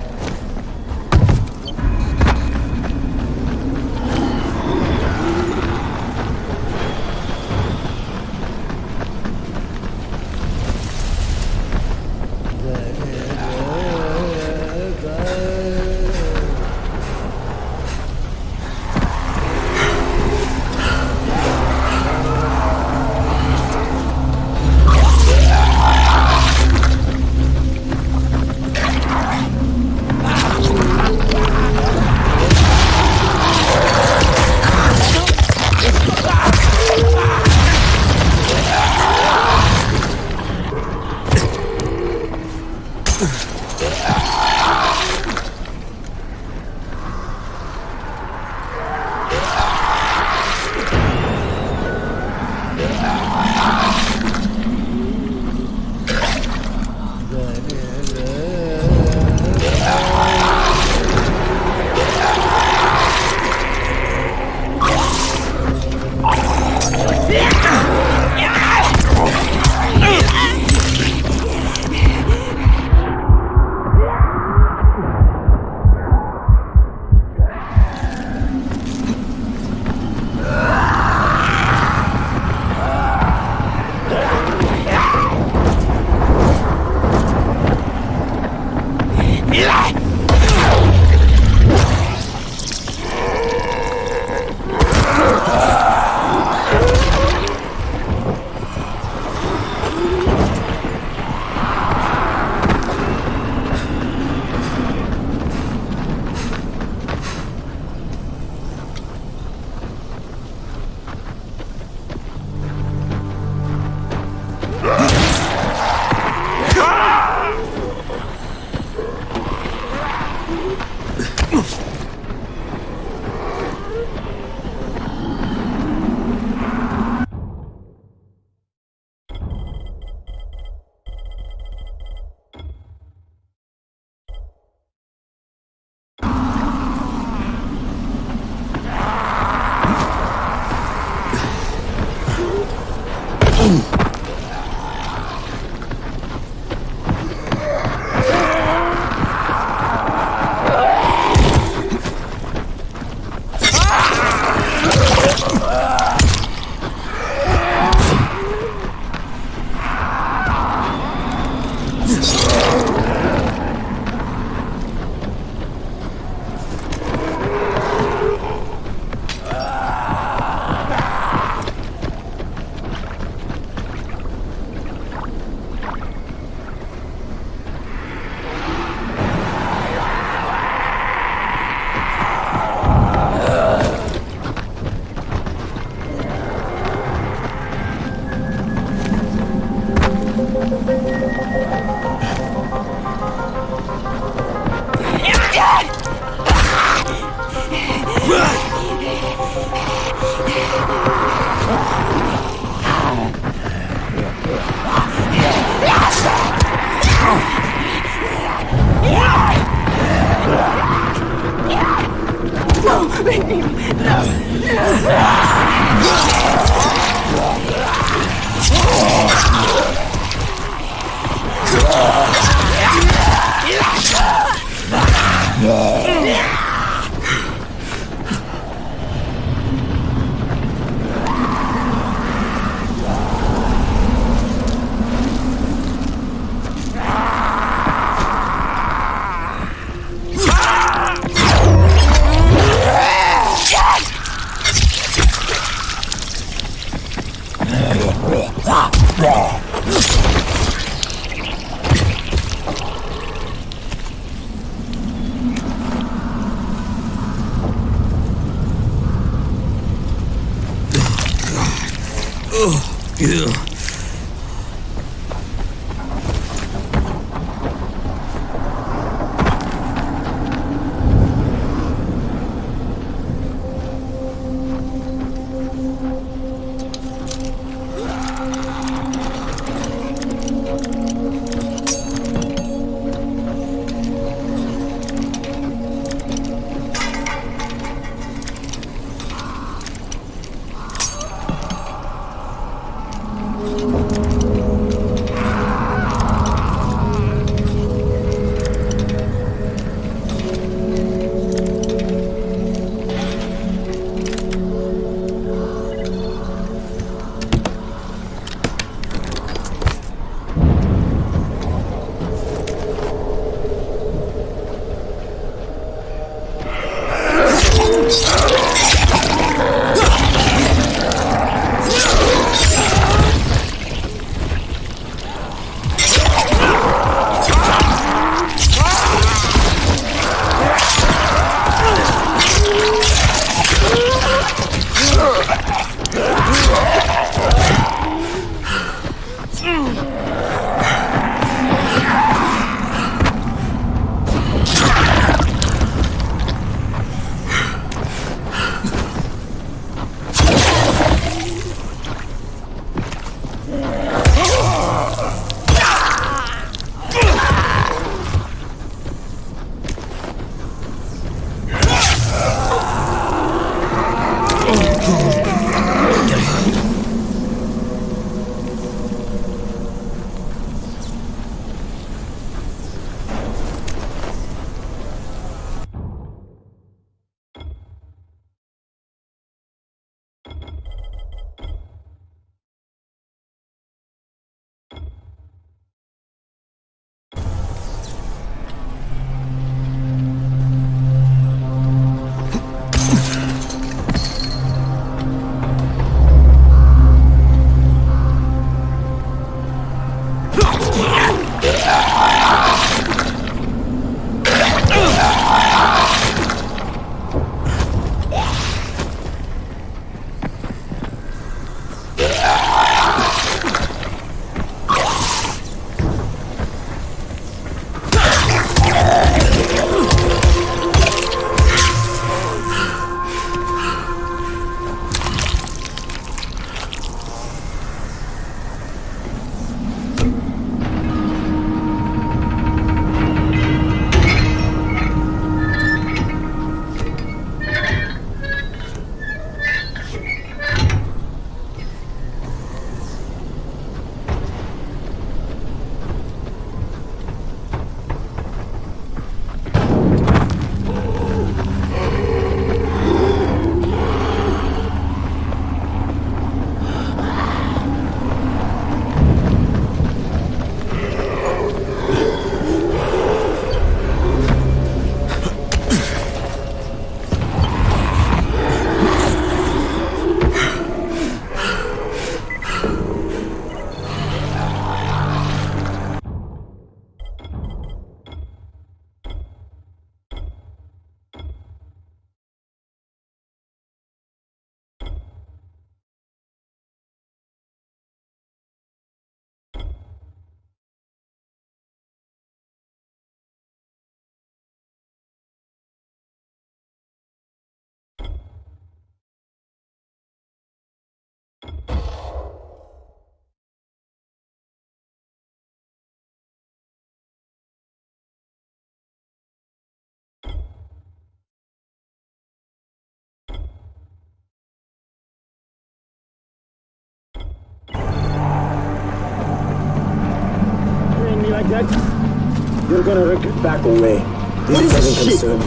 that? You're gonna back away. This doesn't concern me.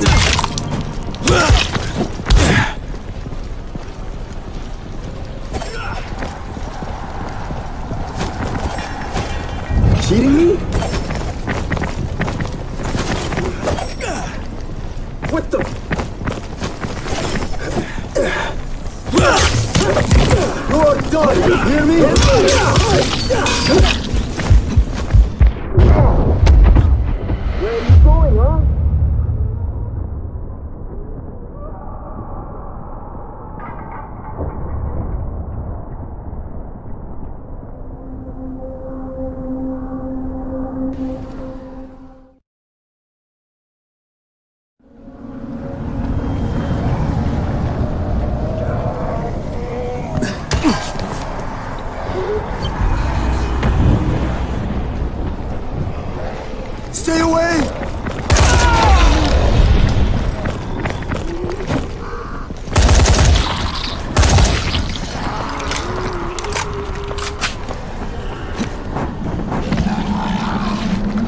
Cheating me? What the? You're done, you hear me? Where are you going, huh? Stay away!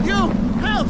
You! Help!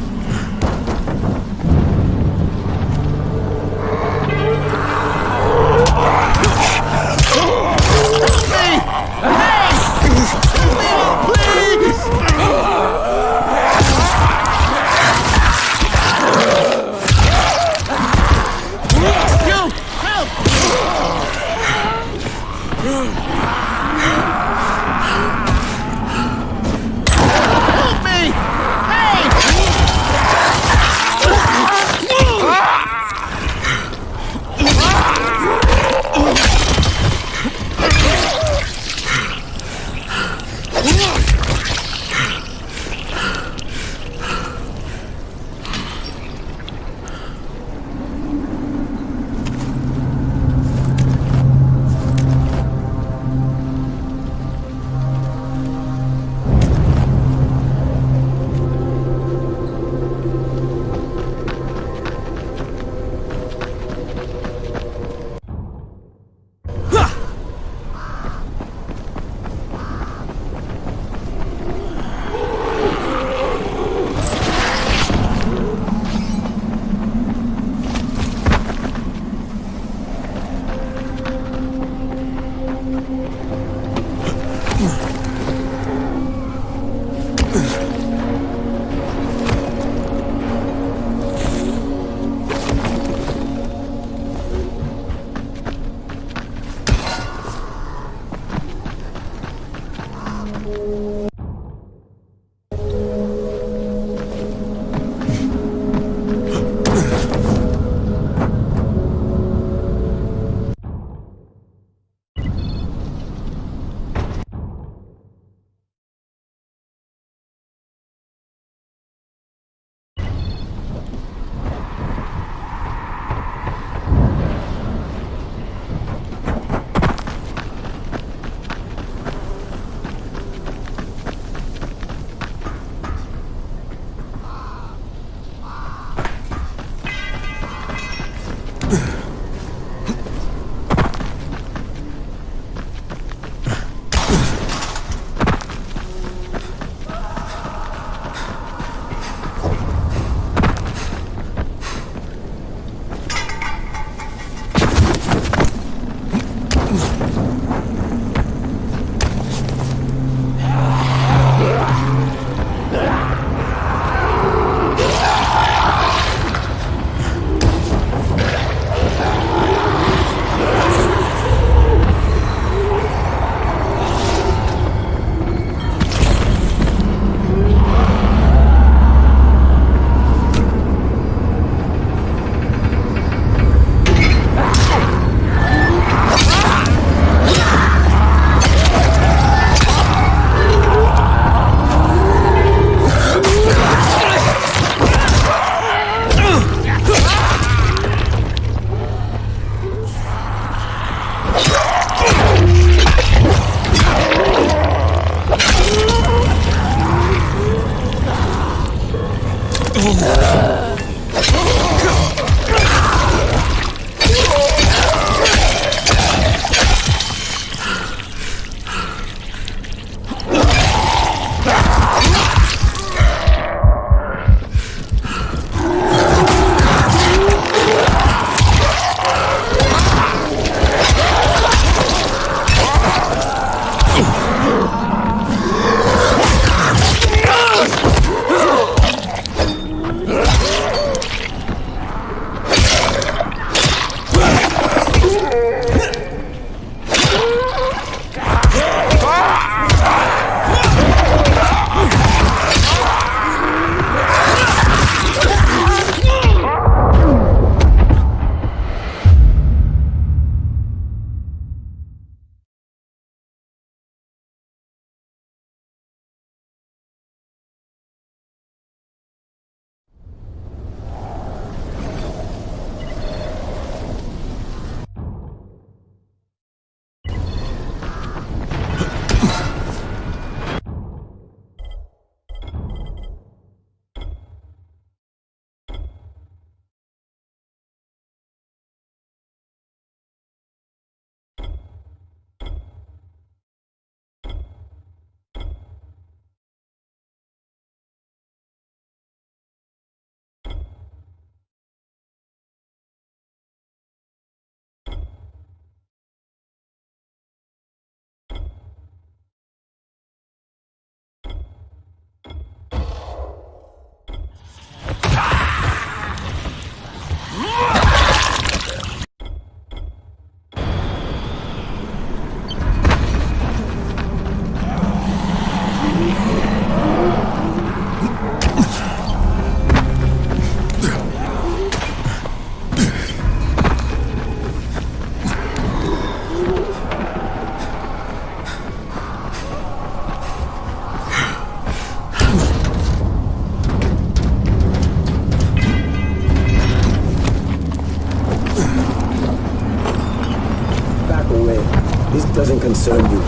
concern you.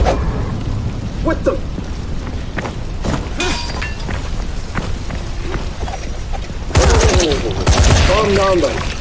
What the? Calm down, buddy.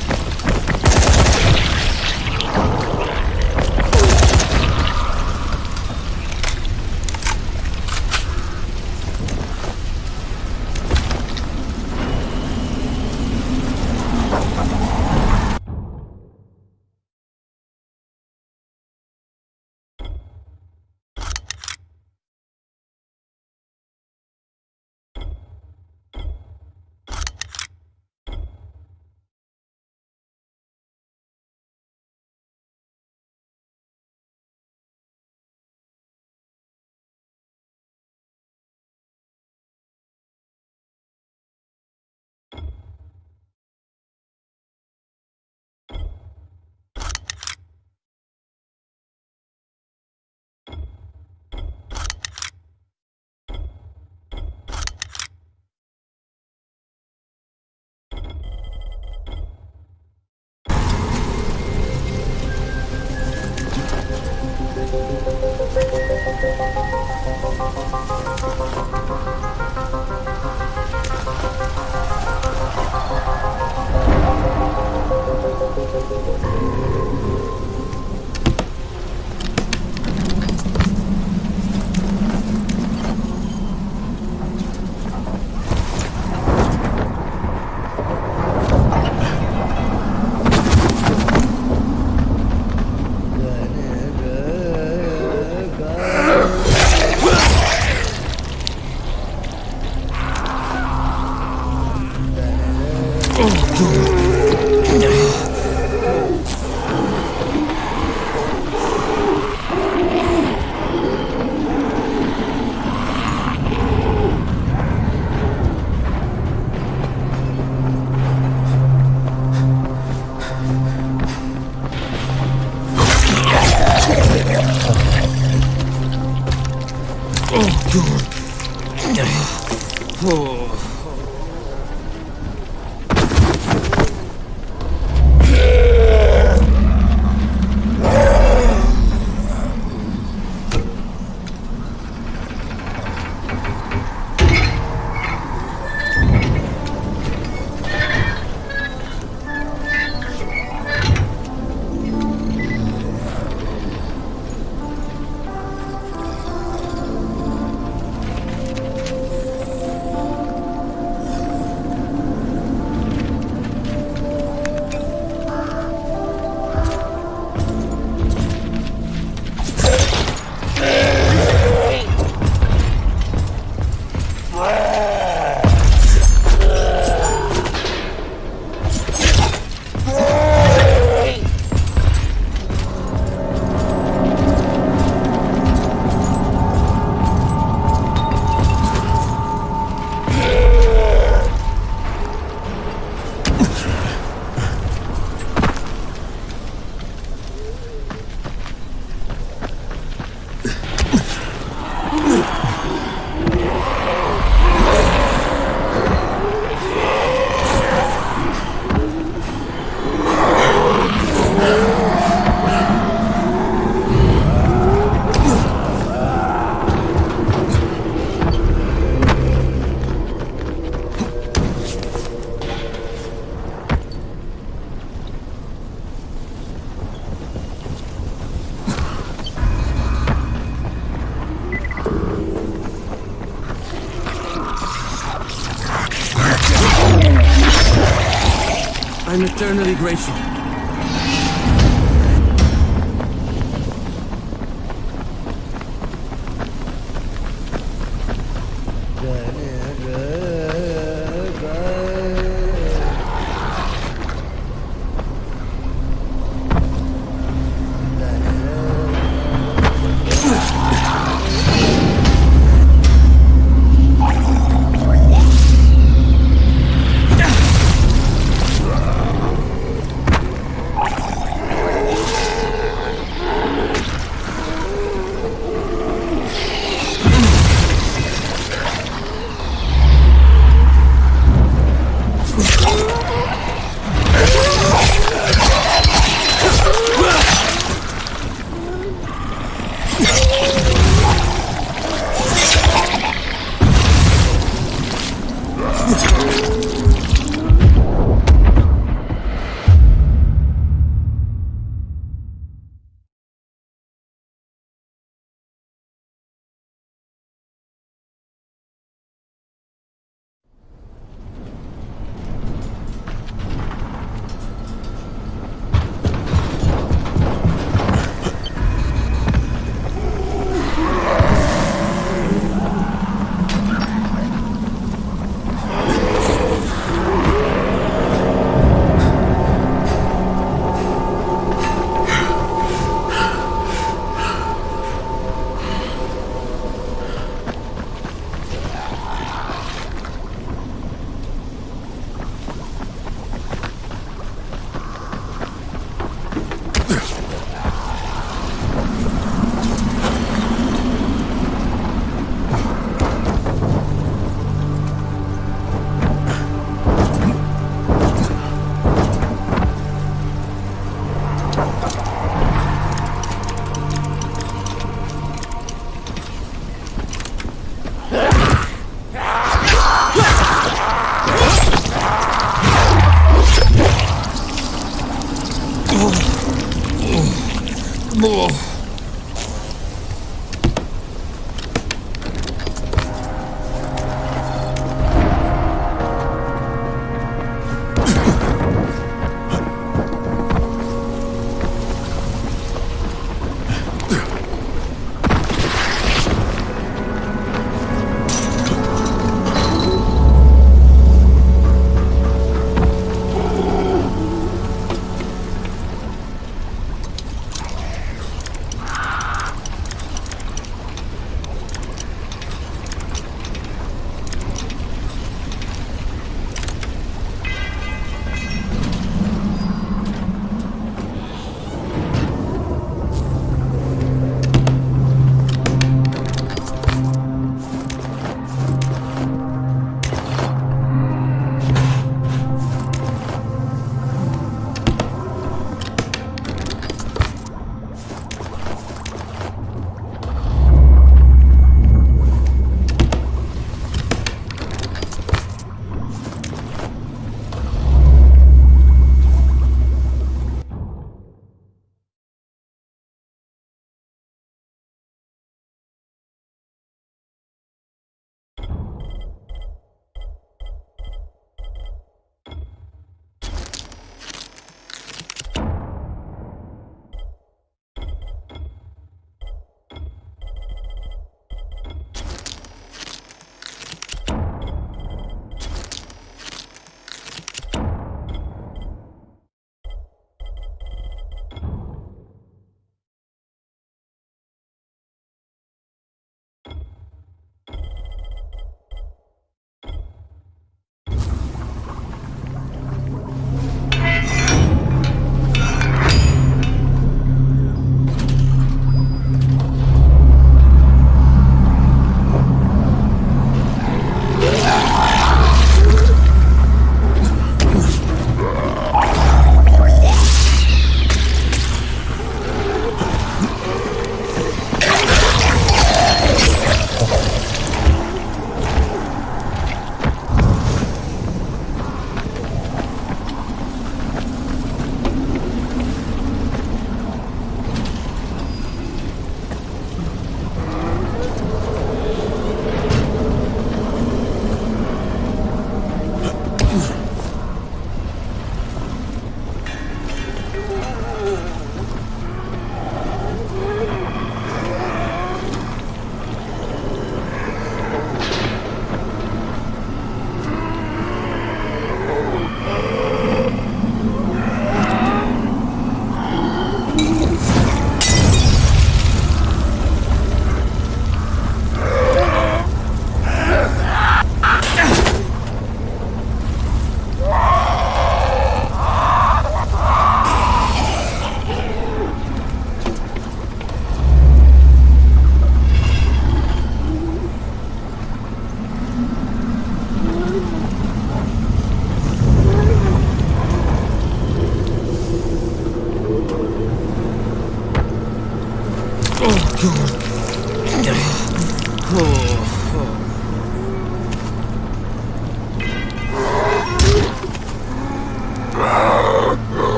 I'm eternally grateful.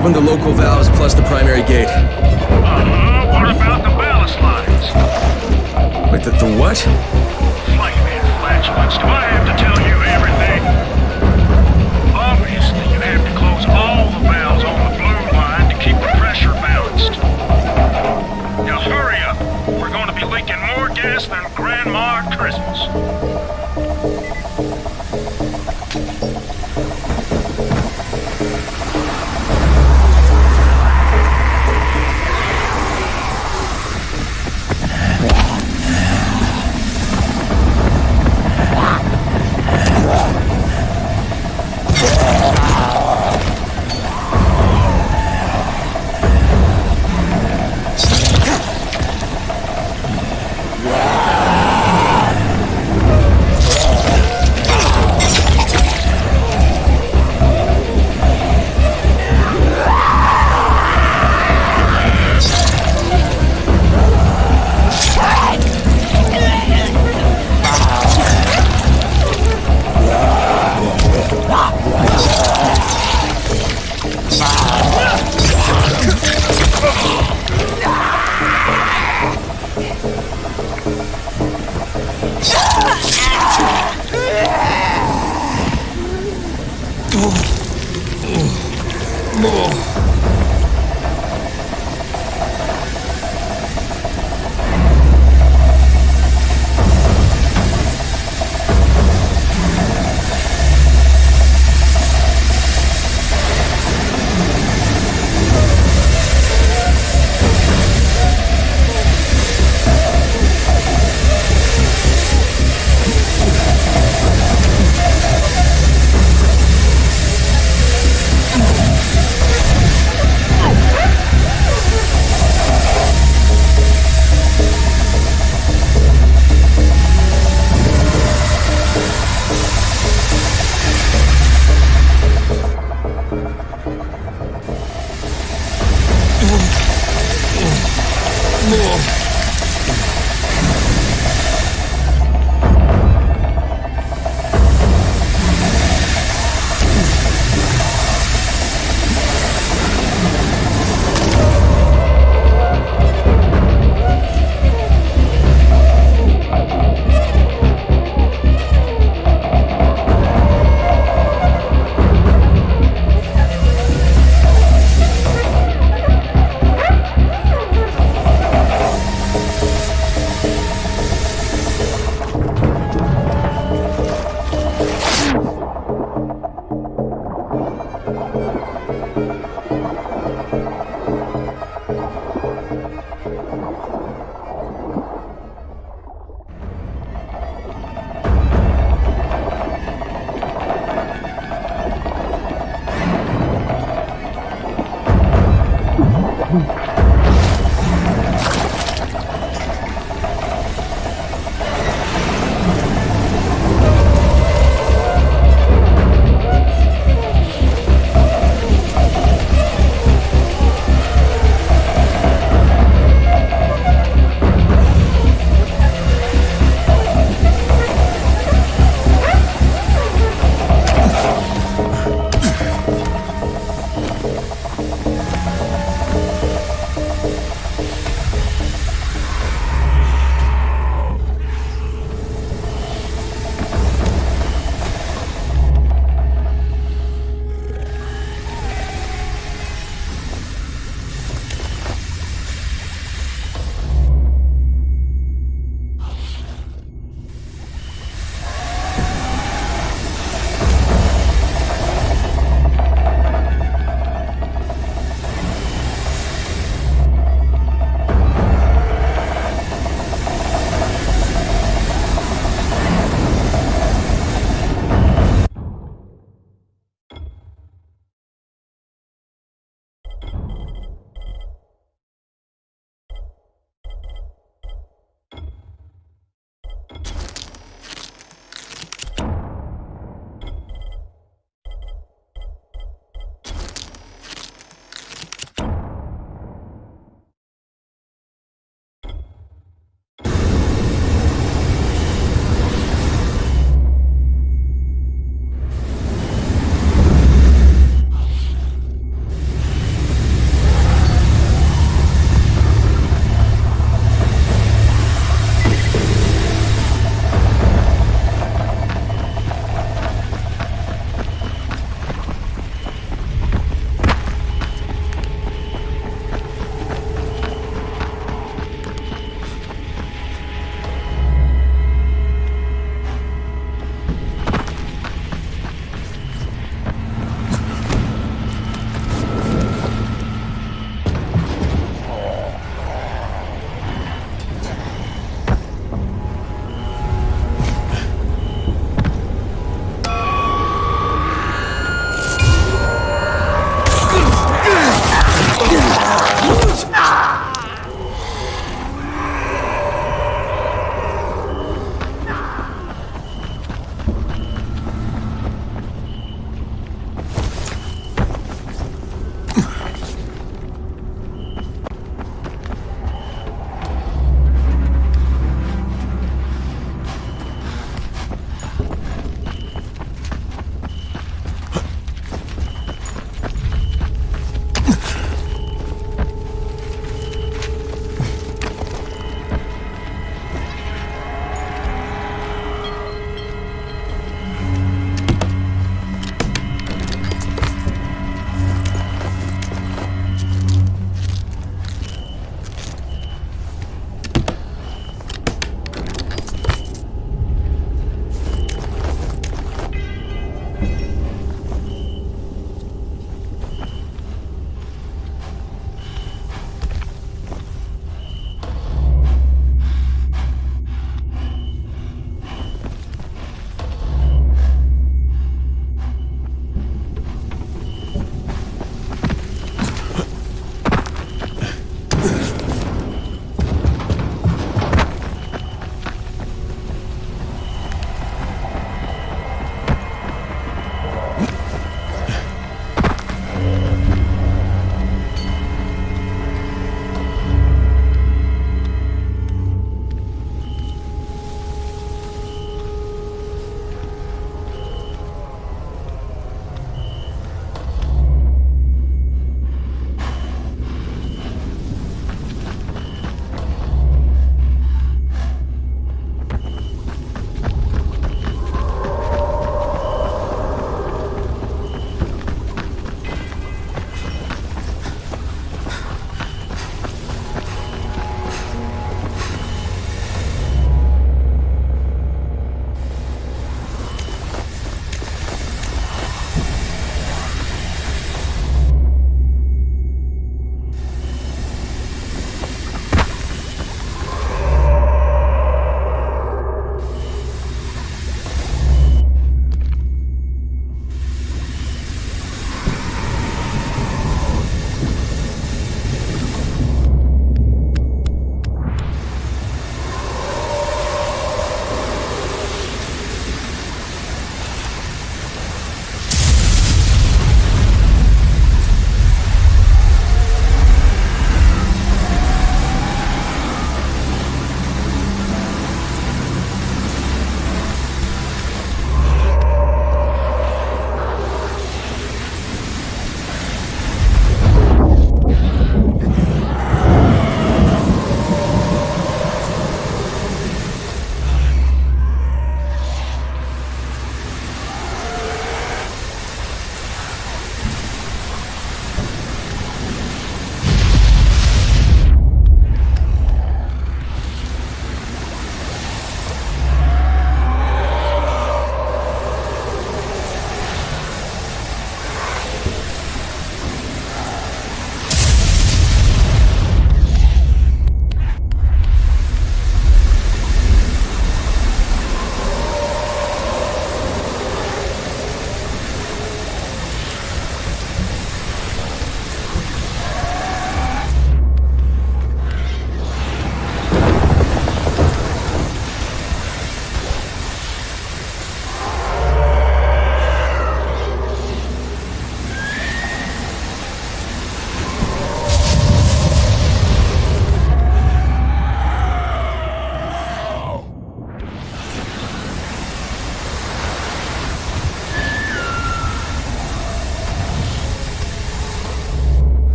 Open the local valves plus the primary gate. What about the ballast lines? Wait, the what? Flaming flatulence. Do I have to tell you everything? Obviously, you have to close all the valves on the blue line to keep the pressure balanced. Now hurry up. We're going to be leaking more gas than Grandma at Christmas.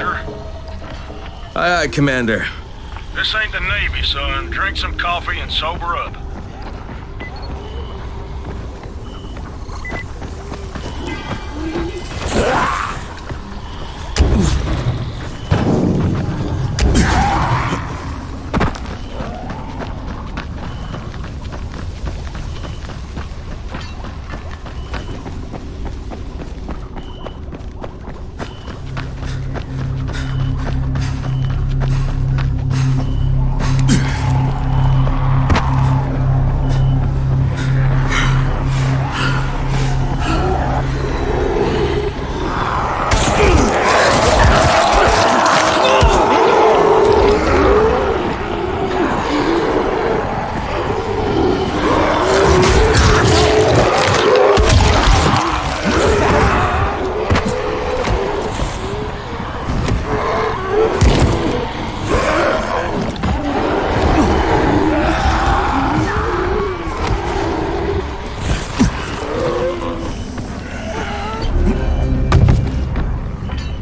soldier. Aye, aye, Commander. This ain't the Navy, son. Drink some coffee and sober up.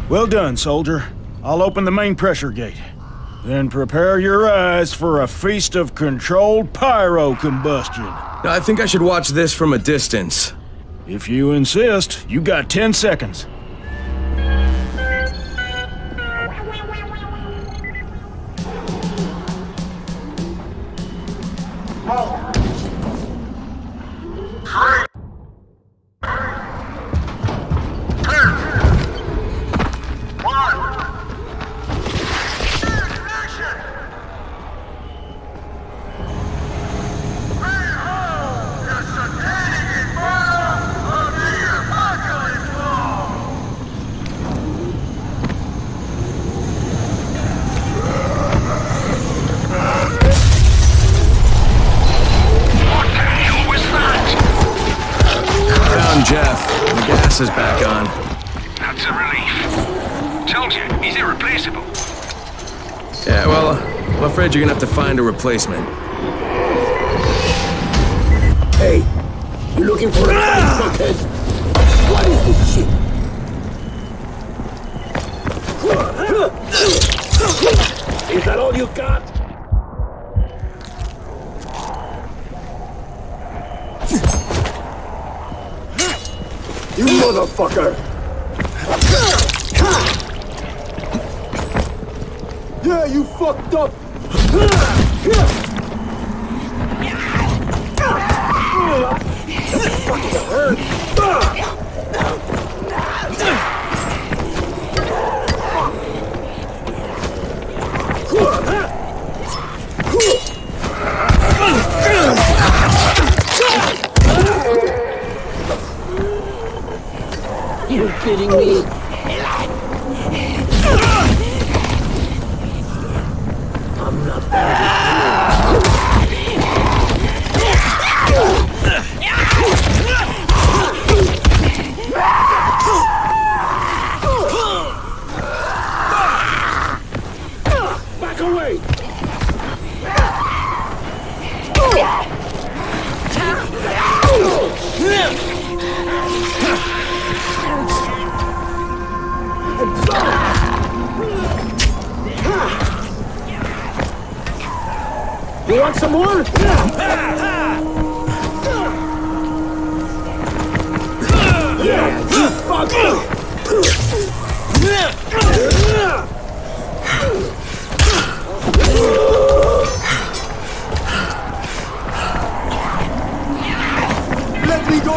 Well done, soldier. I'll open the main pressure gate. Then prepare your eyes for a feast of controlled pyro combustion. I think I should watch this from a distance. If you insist, you got 10 seconds. Jeff, the gas is back on. That's a relief. Told you, he's irreplaceable. Yeah, well, I'm afraid you're gonna have to find a replacement. Hey, you looking for a fuckhead? What is this shit? Is that all you got? You motherfucker! Yeah, you fucked up! You're kidding me? I'm not bad. Back away! You want some more? Yeah, you fucked up! Let me go!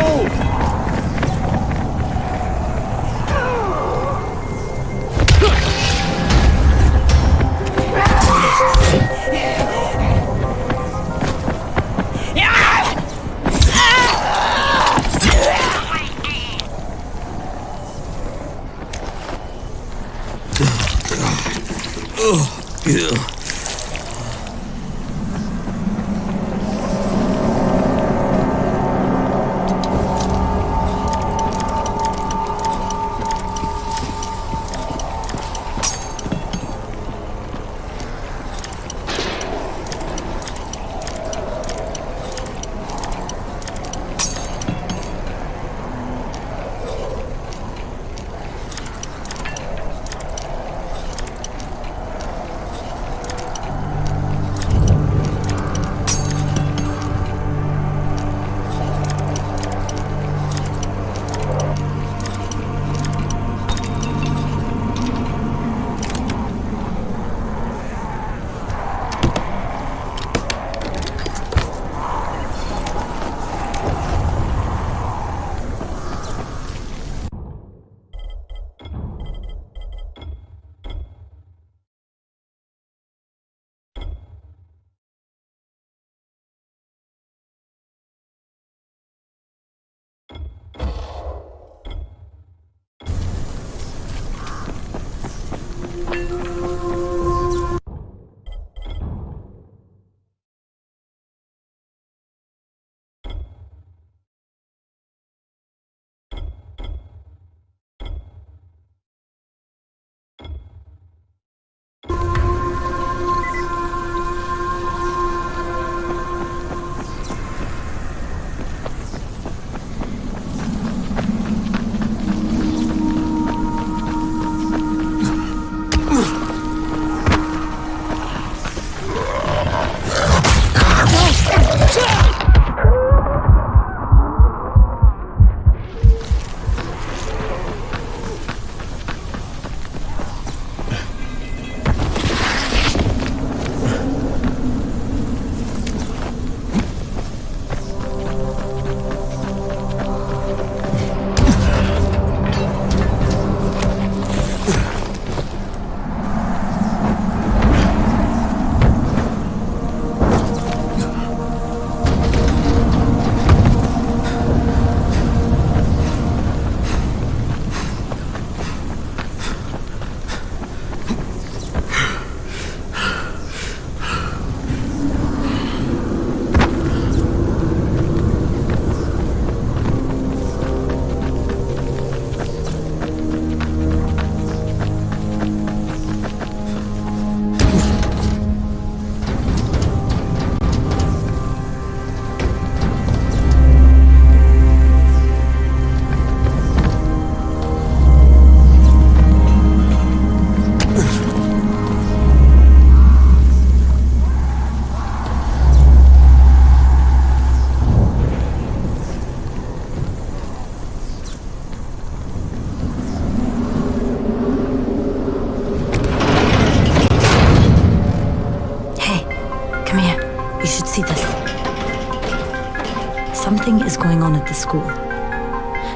Something is going on at the school.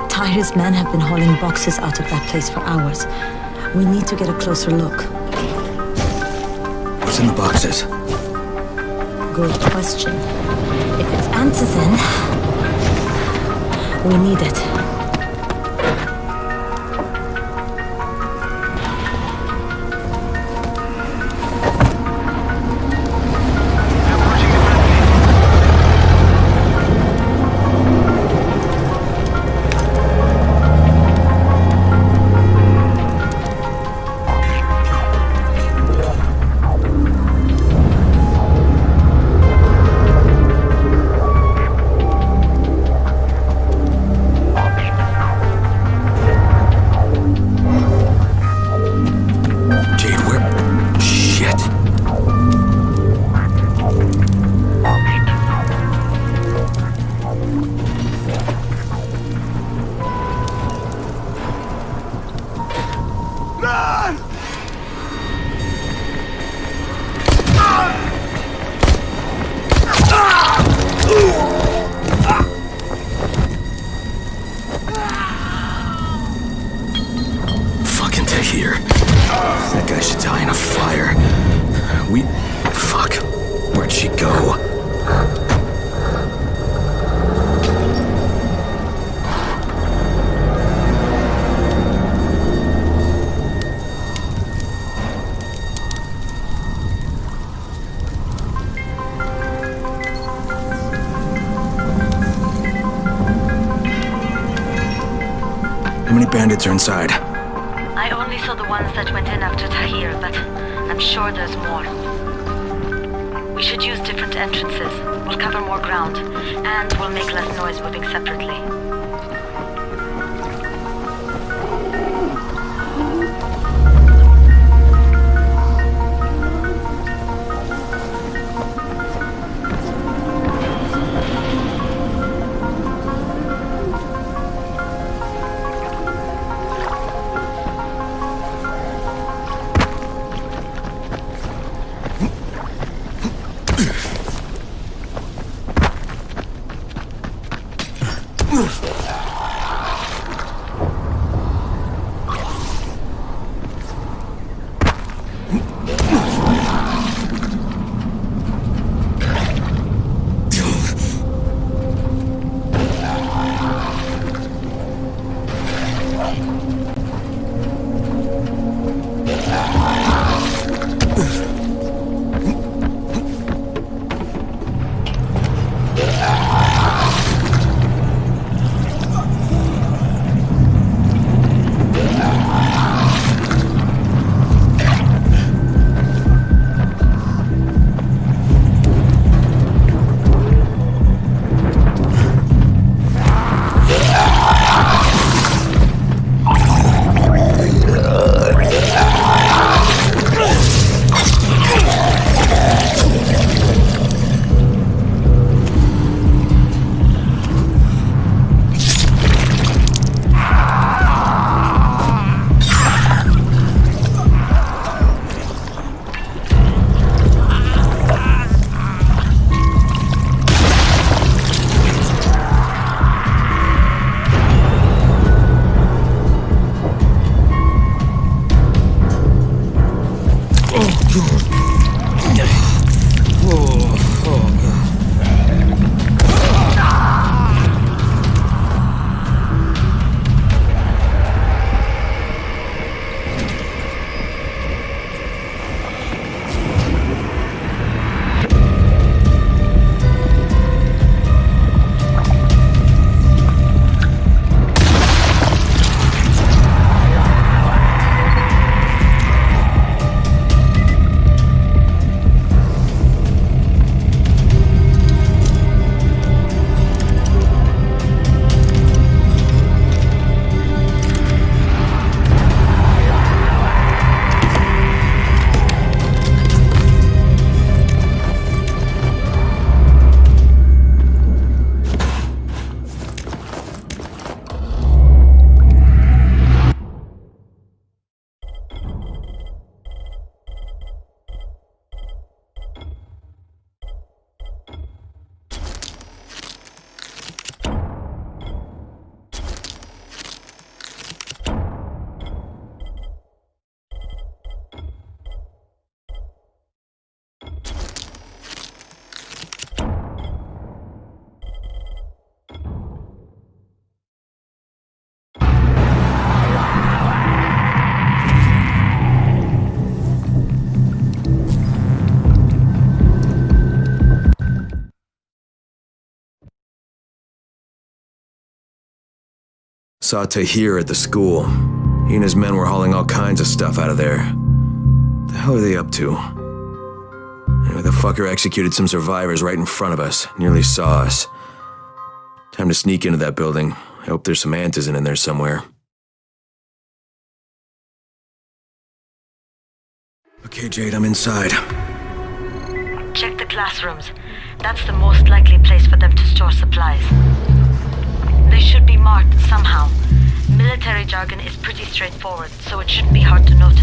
Tahir's men have been hauling boxes out of that place for hours. We need to get a closer look. What's in the boxes? Good question. If it's antizin, we need it. That guy should die in a fire. Fuck. Where'd she go? How many bandits are inside? I only saw the ones that went in after Tahir, but I'm sure there's more. We should use different entrances. We'll cover more ground, and we'll make less noise moving separately. Saw Tahir at the school. He and his men were hauling all kinds of stuff out of there. What the hell are they up to? Anyway, the fucker executed some survivors right in front of us. Nearly saw us. Time to sneak into that building. I hope there's some Antizin in there somewhere. Okay, Jade, I'm inside. Check the classrooms. That's the most likely place for them to store supplies. They should be marked somehow. Military jargon is pretty straightforward, so it shouldn't be hard to notice.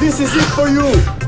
This is it for you!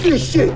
this shit?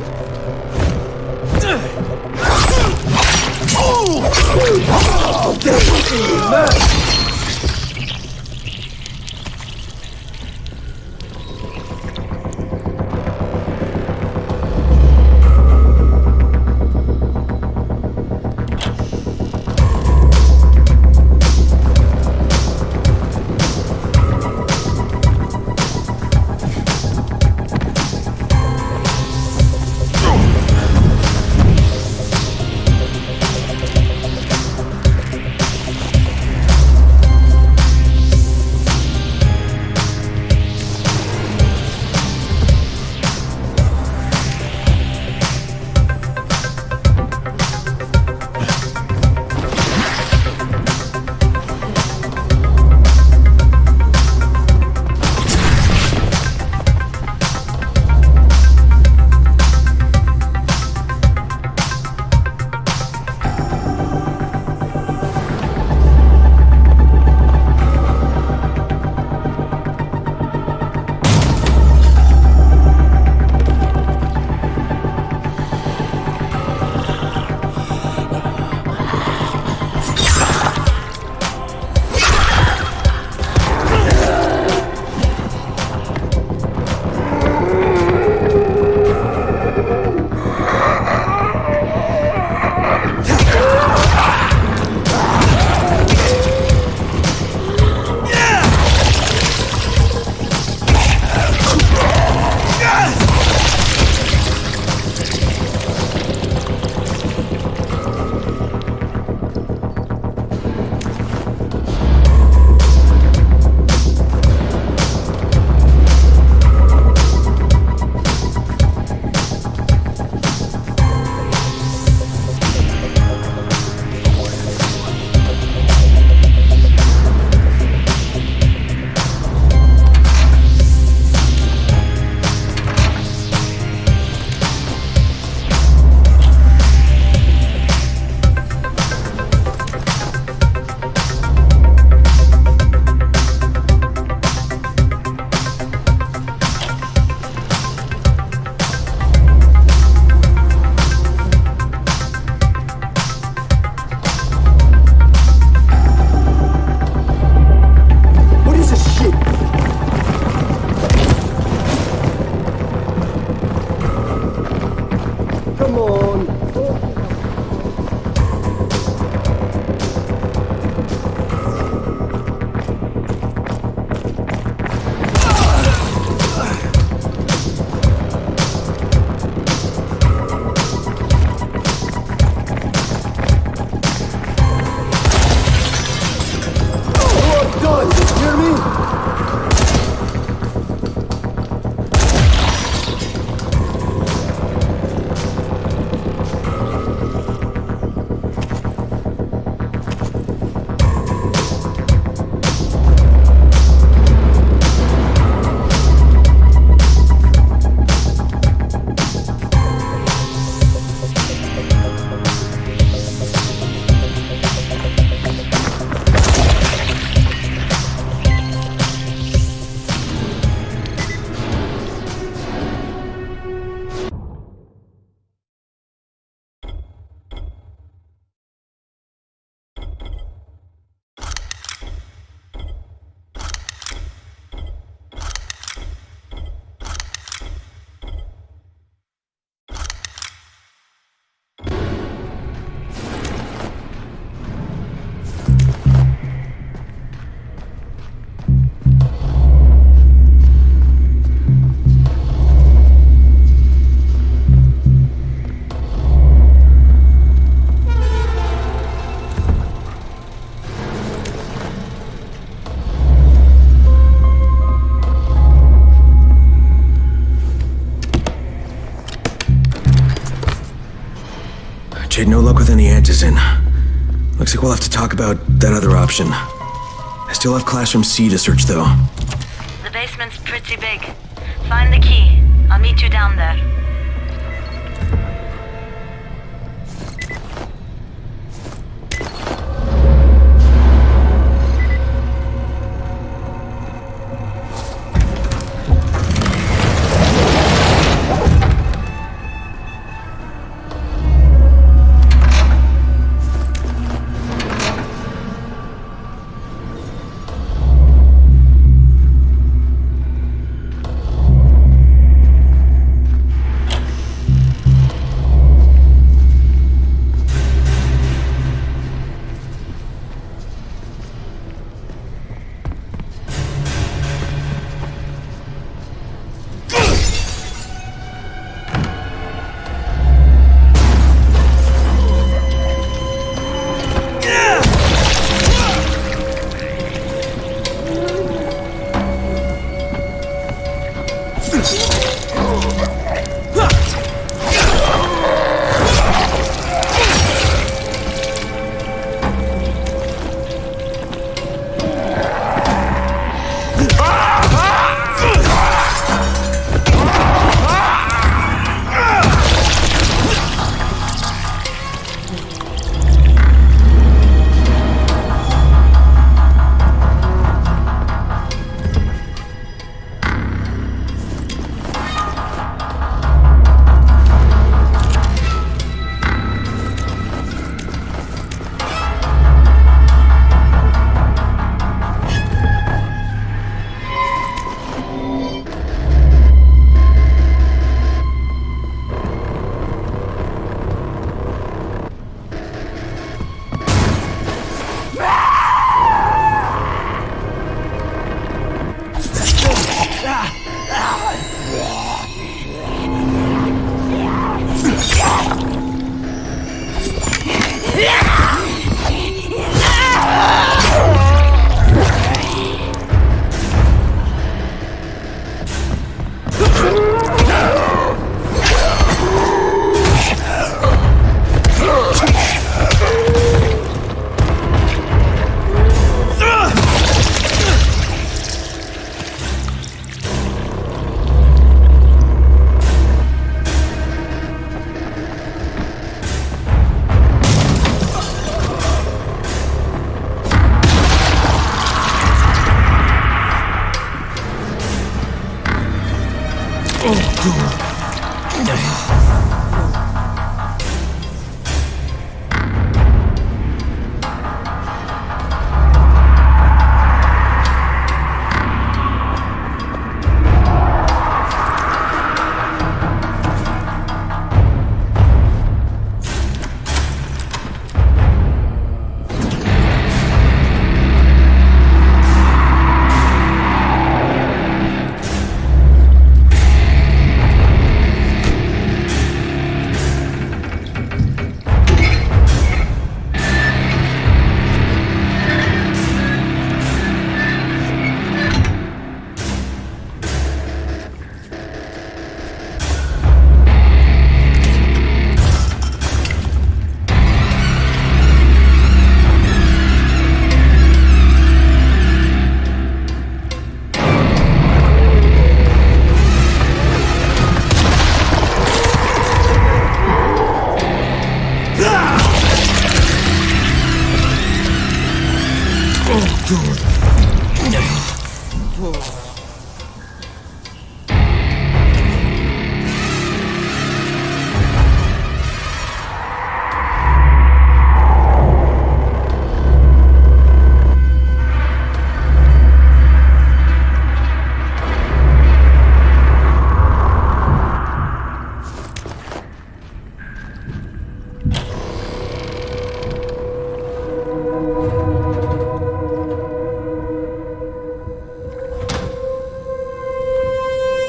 Jade, no luck with any Antizin. Looks like we'll have to talk about that other option. I still have Classroom C to search, though. The basement's pretty big. Find the key. I'll meet you down there.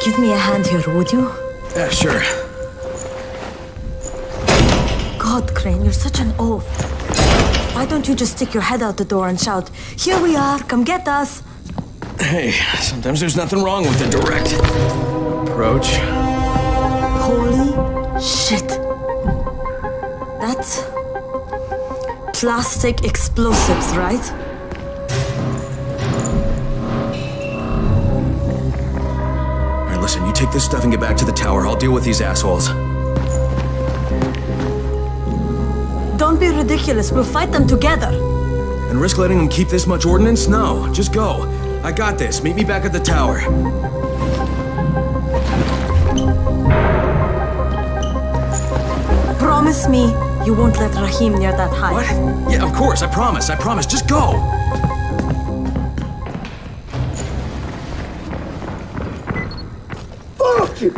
Give me a hand here, would you? Yeah, sure. God, Crane, you're such an oaf. Why don't you just stick your head out the door and shout, "Here we are, come get us"? Hey, sometimes there's nothing wrong with a direct approach. Holy shit. That's plastic explosives, right? Alright, listen, you take this stuff and get back to the tower. I'll deal with these assholes. Don't be ridiculous, we'll fight them together. And risk letting them keep this much ordnance? No, just go. I got this. Meet me back at the tower. Promise me you won't let Rahim near that hive. What? Yeah, of course, I promise, just go! Fuck you!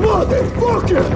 Motherfucker!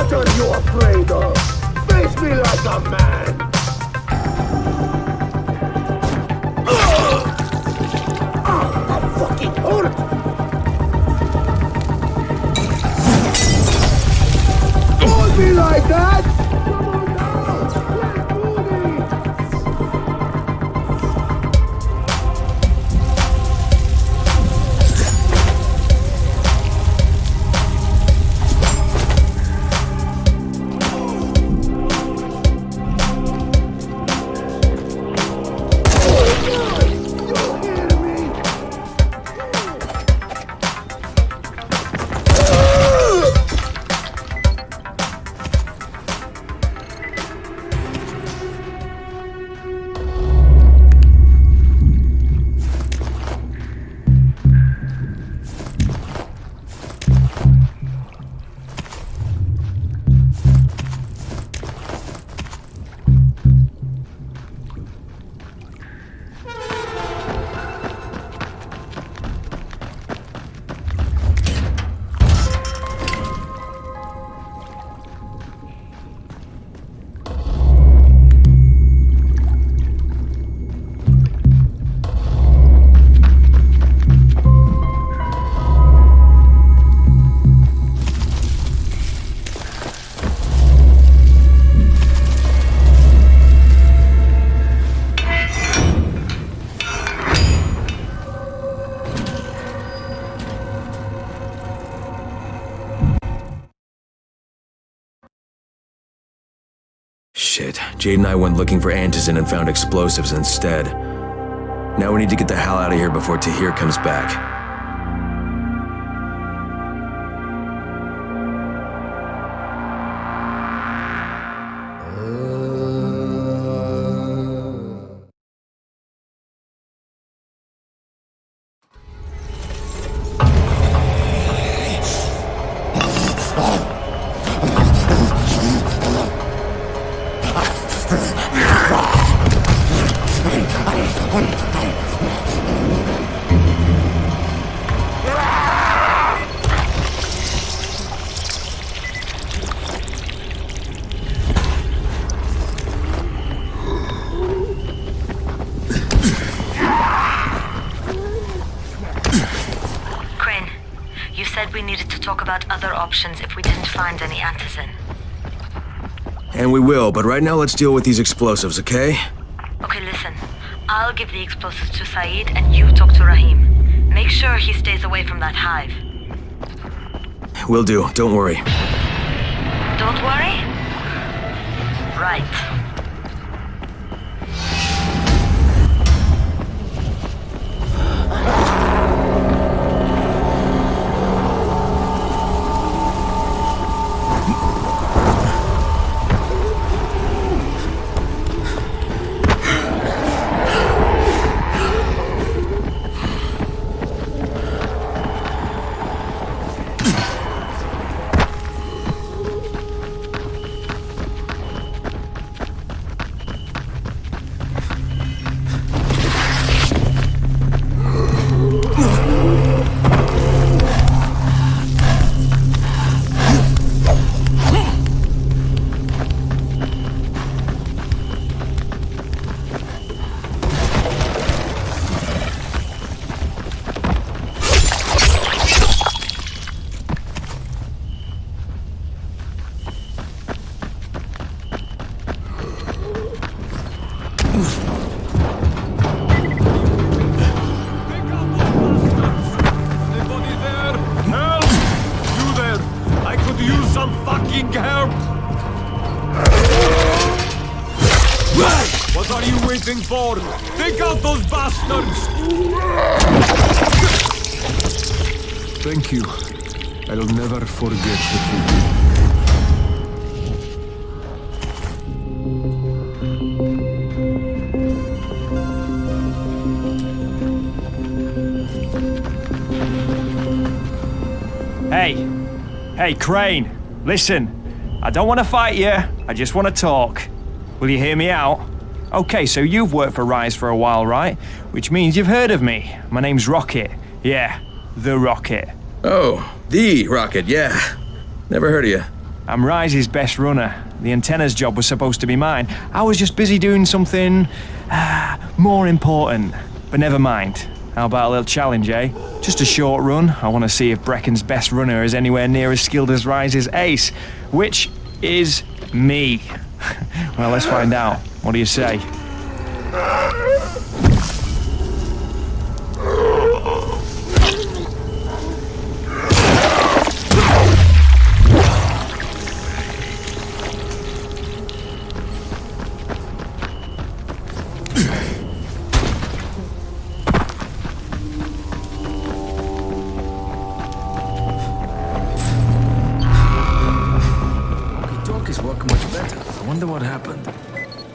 What are you afraid of? Face me like a man! I'm fucking hurt! Hold me like that! Shit, Jade and I went looking for Antizin and found explosives instead. Now we need to get the hell out of here before Tahir comes back. Other options if we didn't find any Antizin. And we will, but right now let's deal with these explosives, okay? Okay, listen. I'll give the explosives to Saeed and you talk to Rahim. Make sure he stays away from that hive. Will do, don't worry. Don't worry? Right. What are you waiting for? Take out those bastards! Thank you. I'll never forget what you did. Hey, Crane, listen. I don't want to fight you, I just want to talk. Will you hear me out? Okay, so you've worked for Rise for a while, right? Which means you've heard of me. My name's Rocket. Yeah, the Rocket. Oh, the Rocket, yeah. Never heard of you. I'm Rise's best runner. The antennas job was supposed to be mine. I was just busy doing something more important. But never mind. How about a little challenge, eh? Just a short run. I want to see if Brecken's best runner is anywhere near as skilled as Rise's ace, which is me. Well, let's find out. What do you say?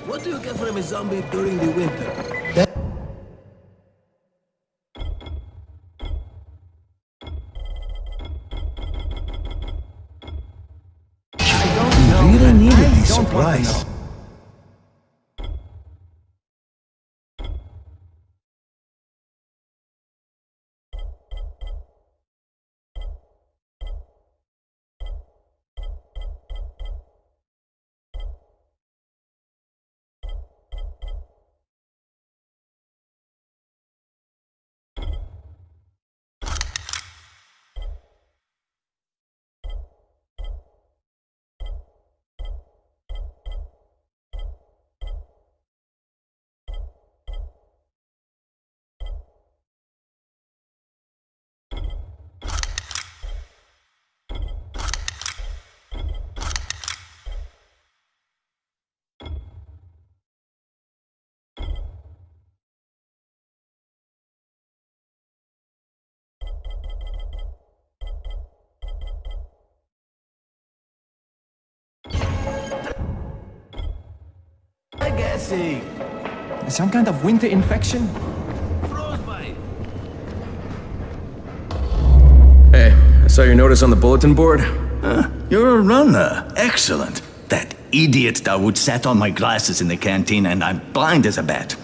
What do you get from a zombie during the winter? You really needed these supplies. Legacy! Some kind of winter infection? Hey, I saw your notice on the bulletin board. You're a runner. Excellent. That idiot Dawood sat on my glasses in the canteen and I'm blind as a bat.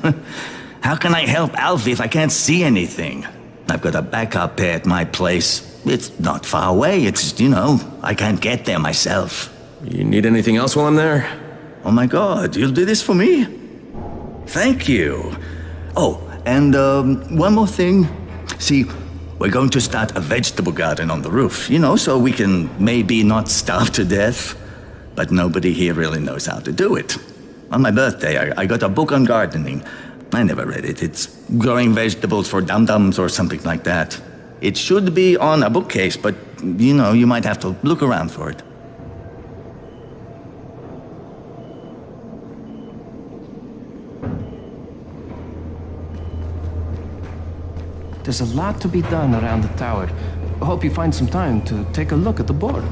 How can I help Alfie if I can't see anything? I've got a backup pair at my place. It's not far away. It's, you know, I can't get there myself. You need anything else while I'm there? Oh my God, you'll do this for me? Thank you. Oh, and one more thing. See, we're going to start a vegetable garden on the roof, you know, so we can maybe not starve to death. But nobody here really knows how to do it. On my birthday, I got a book on gardening. I never read it. It's growing vegetables for dum-dums or something like that. It should be on a bookcase, but, you know, you might have to look around for it. There's a lot to be done around the tower. I hope you find some time to take a look at the board.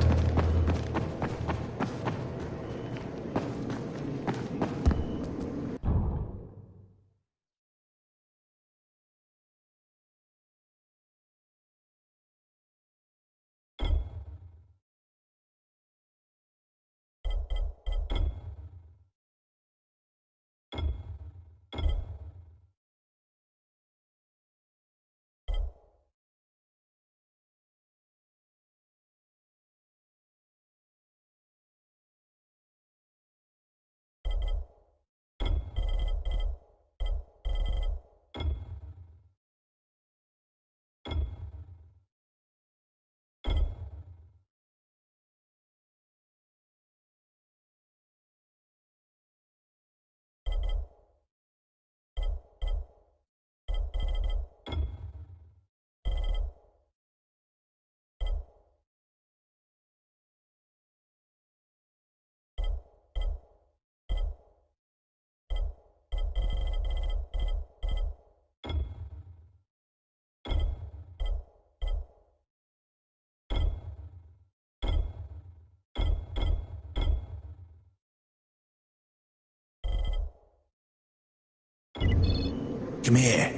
Come here.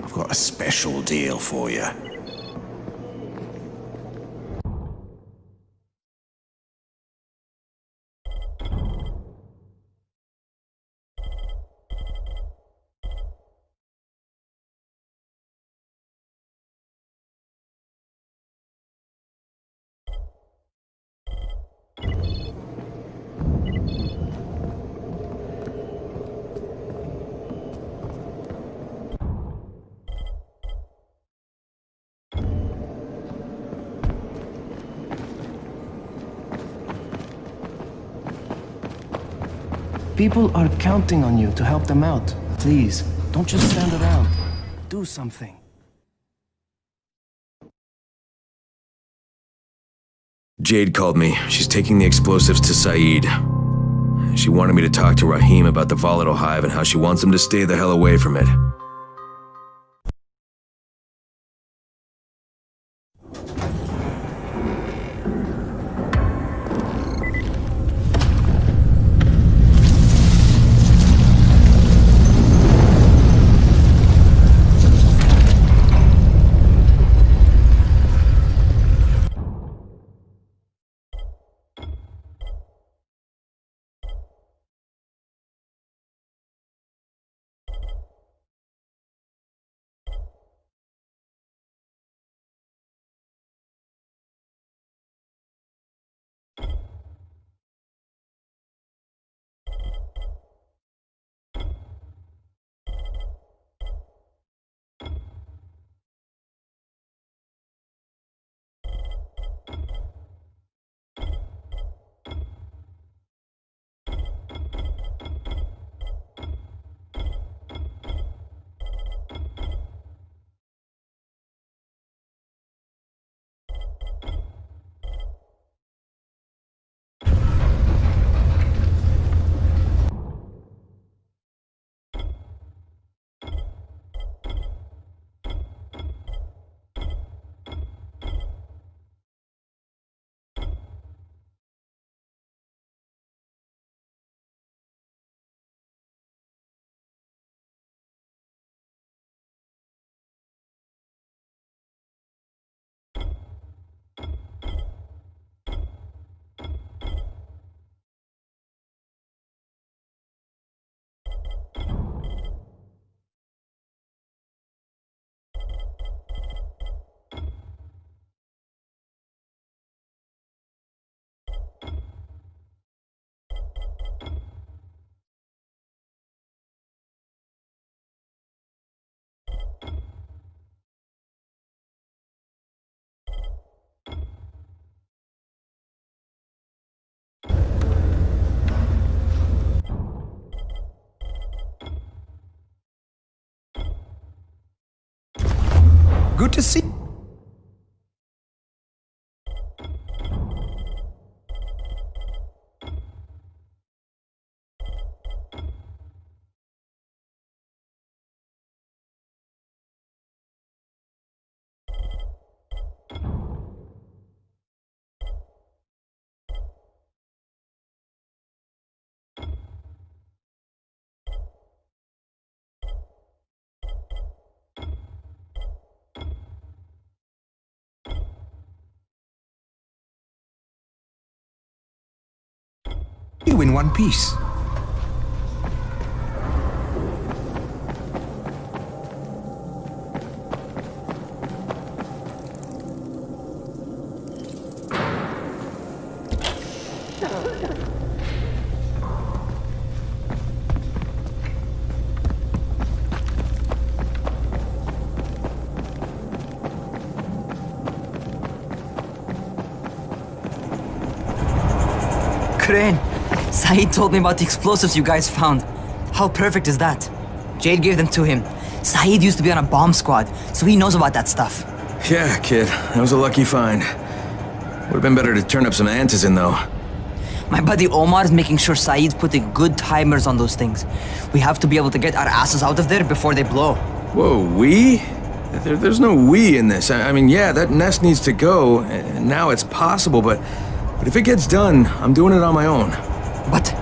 I've got a special deal for you. People are counting on you to help them out. Please, don't just stand around. Do something. Jade called me. She's taking the explosives to Saeed. She wanted me to talk to Rahim about the volatile hive and how she wants him to stay the hell away from it. Good to see. You in one piece. Crane! Saeed told me about the explosives you guys found. How perfect is that? Jade gave them to him. Saeed used to be on a bomb squad, so he knows about that stuff. Yeah, kid. That was a lucky find. Would've been better to turn up some antizin, though. My buddy Omar is making sure Saeed's putting good timers on those things. We have to be able to get our asses out of there before they blow. Whoa, we? There's no we in this. I mean, yeah, that nest needs to go, and now it's possible, but if it gets done, I'm doing it on my own. But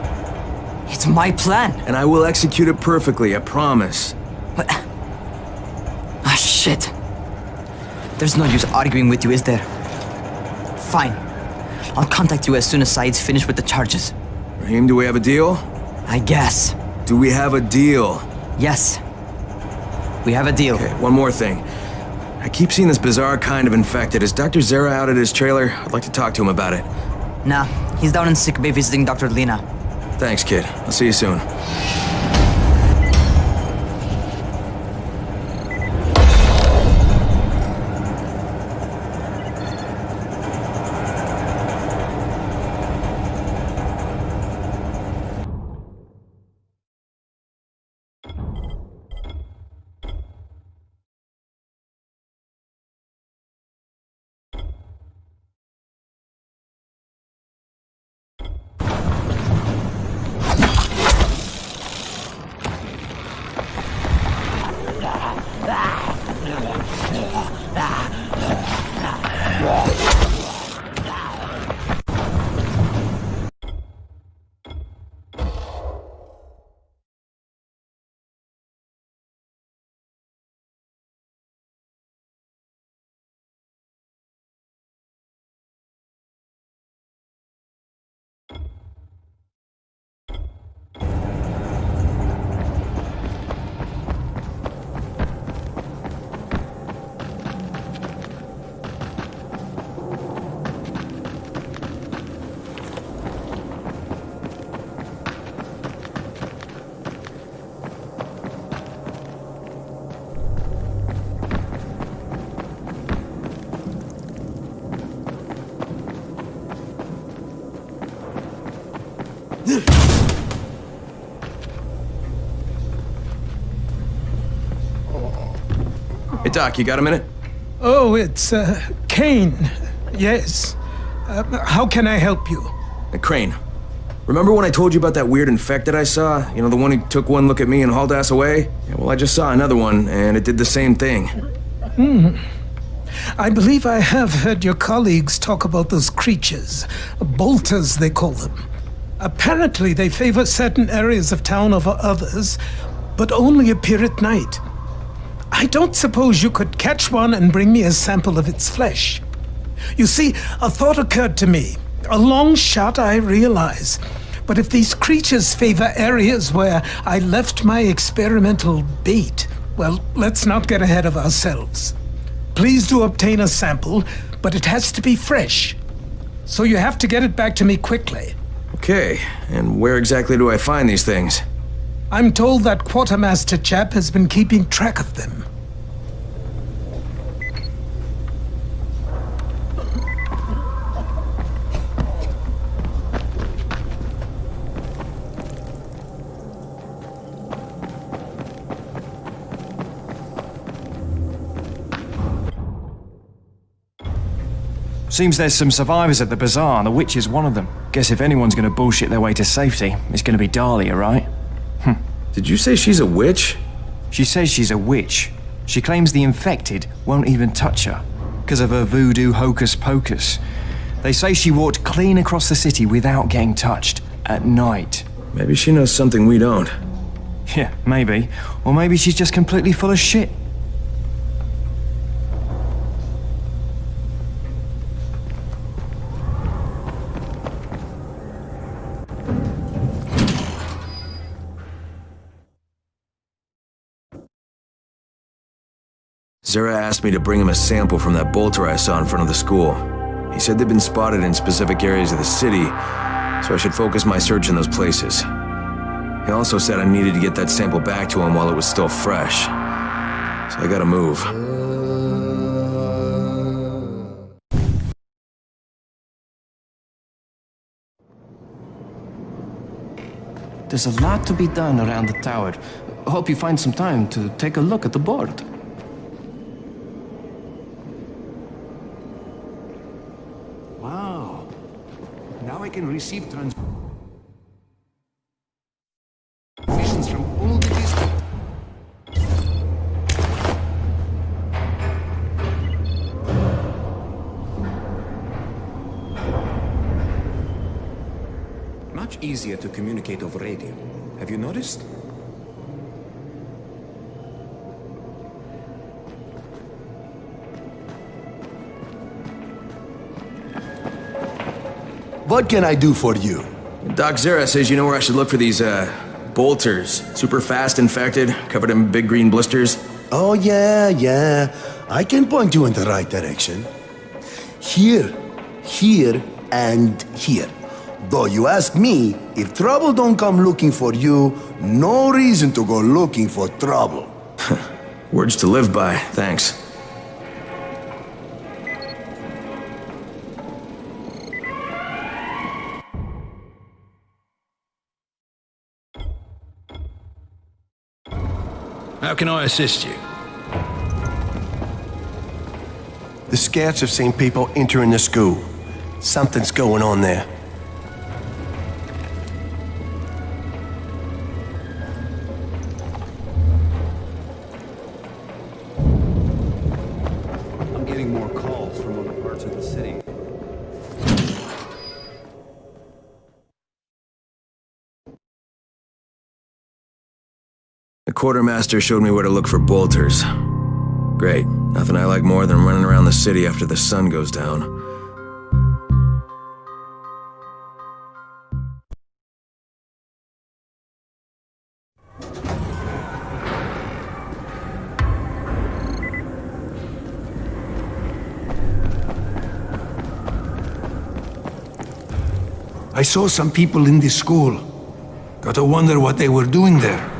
it's my plan. And I will execute it perfectly, I promise. But... ah, shit. There's no use arguing with you, is there? Fine. I'll contact you as soon as Saeed's finished with the charges. Rahim, do we have a deal? I guess. Do we have a deal? Yes. We have a deal. Okay, one more thing. I keep seeing this bizarre kind of infected. Is Dr. Zera out at his trailer? I'd like to talk to him about it. Nah, he's down in sick bay visiting Dr. Lena. Thanks, kid. I'll see you soon. Doc, you got a minute? Oh, it's, Kane. Yes. How can I help you? Crane, remember when I told you about that weird infected I saw? You know, the one who took one look at me and hauled ass away? Yeah, well, I just saw another one, and it did the same thing. I believe I have heard your colleagues talk about those creatures. Bolters, they call them. Apparently, they favor certain areas of town over others, but only appear at night. I don't suppose you could catch one and bring me a sample of its flesh. You see, a thought occurred to me. A long shot, I realize. But if these creatures favor areas where I left my experimental bait, well, let's not get ahead of ourselves. Please do obtain a sample, but it has to be fresh. So you have to get it back to me quickly. Okay, and where exactly do I find these things? I'm told that quartermaster chap has been keeping track of them. Seems there's some survivors at the bazaar, and the witch is one of them. Guess if anyone's gonna bullshit their way to safety, it's gonna be Dahlia, right? Did you say she's a witch? She says she's a witch. She claims the infected won't even touch her, because of her voodoo hocus pocus. They say she walked clean across the city without getting touched, at night. Maybe she knows something we don't. Yeah, maybe. Or maybe she's just completely full of shit. Zera asked me to bring him a sample from that bolter I saw in front of the school. He said they'd been spotted in specific areas of the city, so I should focus my search in those places. He also said I needed to get that sample back to him while it was still fresh. So I gotta move. There's a lot to be done around the tower. Hope you find some time to take a look at the board. Wow. Now I can receive transmissions from all the districts. Much easier to communicate over radio. Have you noticed? What can I do for you? Doc Zera says you know where I should look for these, bolters. Super fast infected, covered in big green blisters. Oh, yeah. I can point you in the right direction. Here, and here. Though you ask me, if trouble don't come looking for you, no reason to go looking for trouble. Words to live by, thanks. How can I assist you? The scouts have seen people entering the school. Something's going on there. I'm getting more calls from other parts of the city. The quartermaster showed me where to look for bolters. Great. Nothing I like more than running around the city after the sun goes down. I saw some people in this school. Gotta wonder what they were doing there.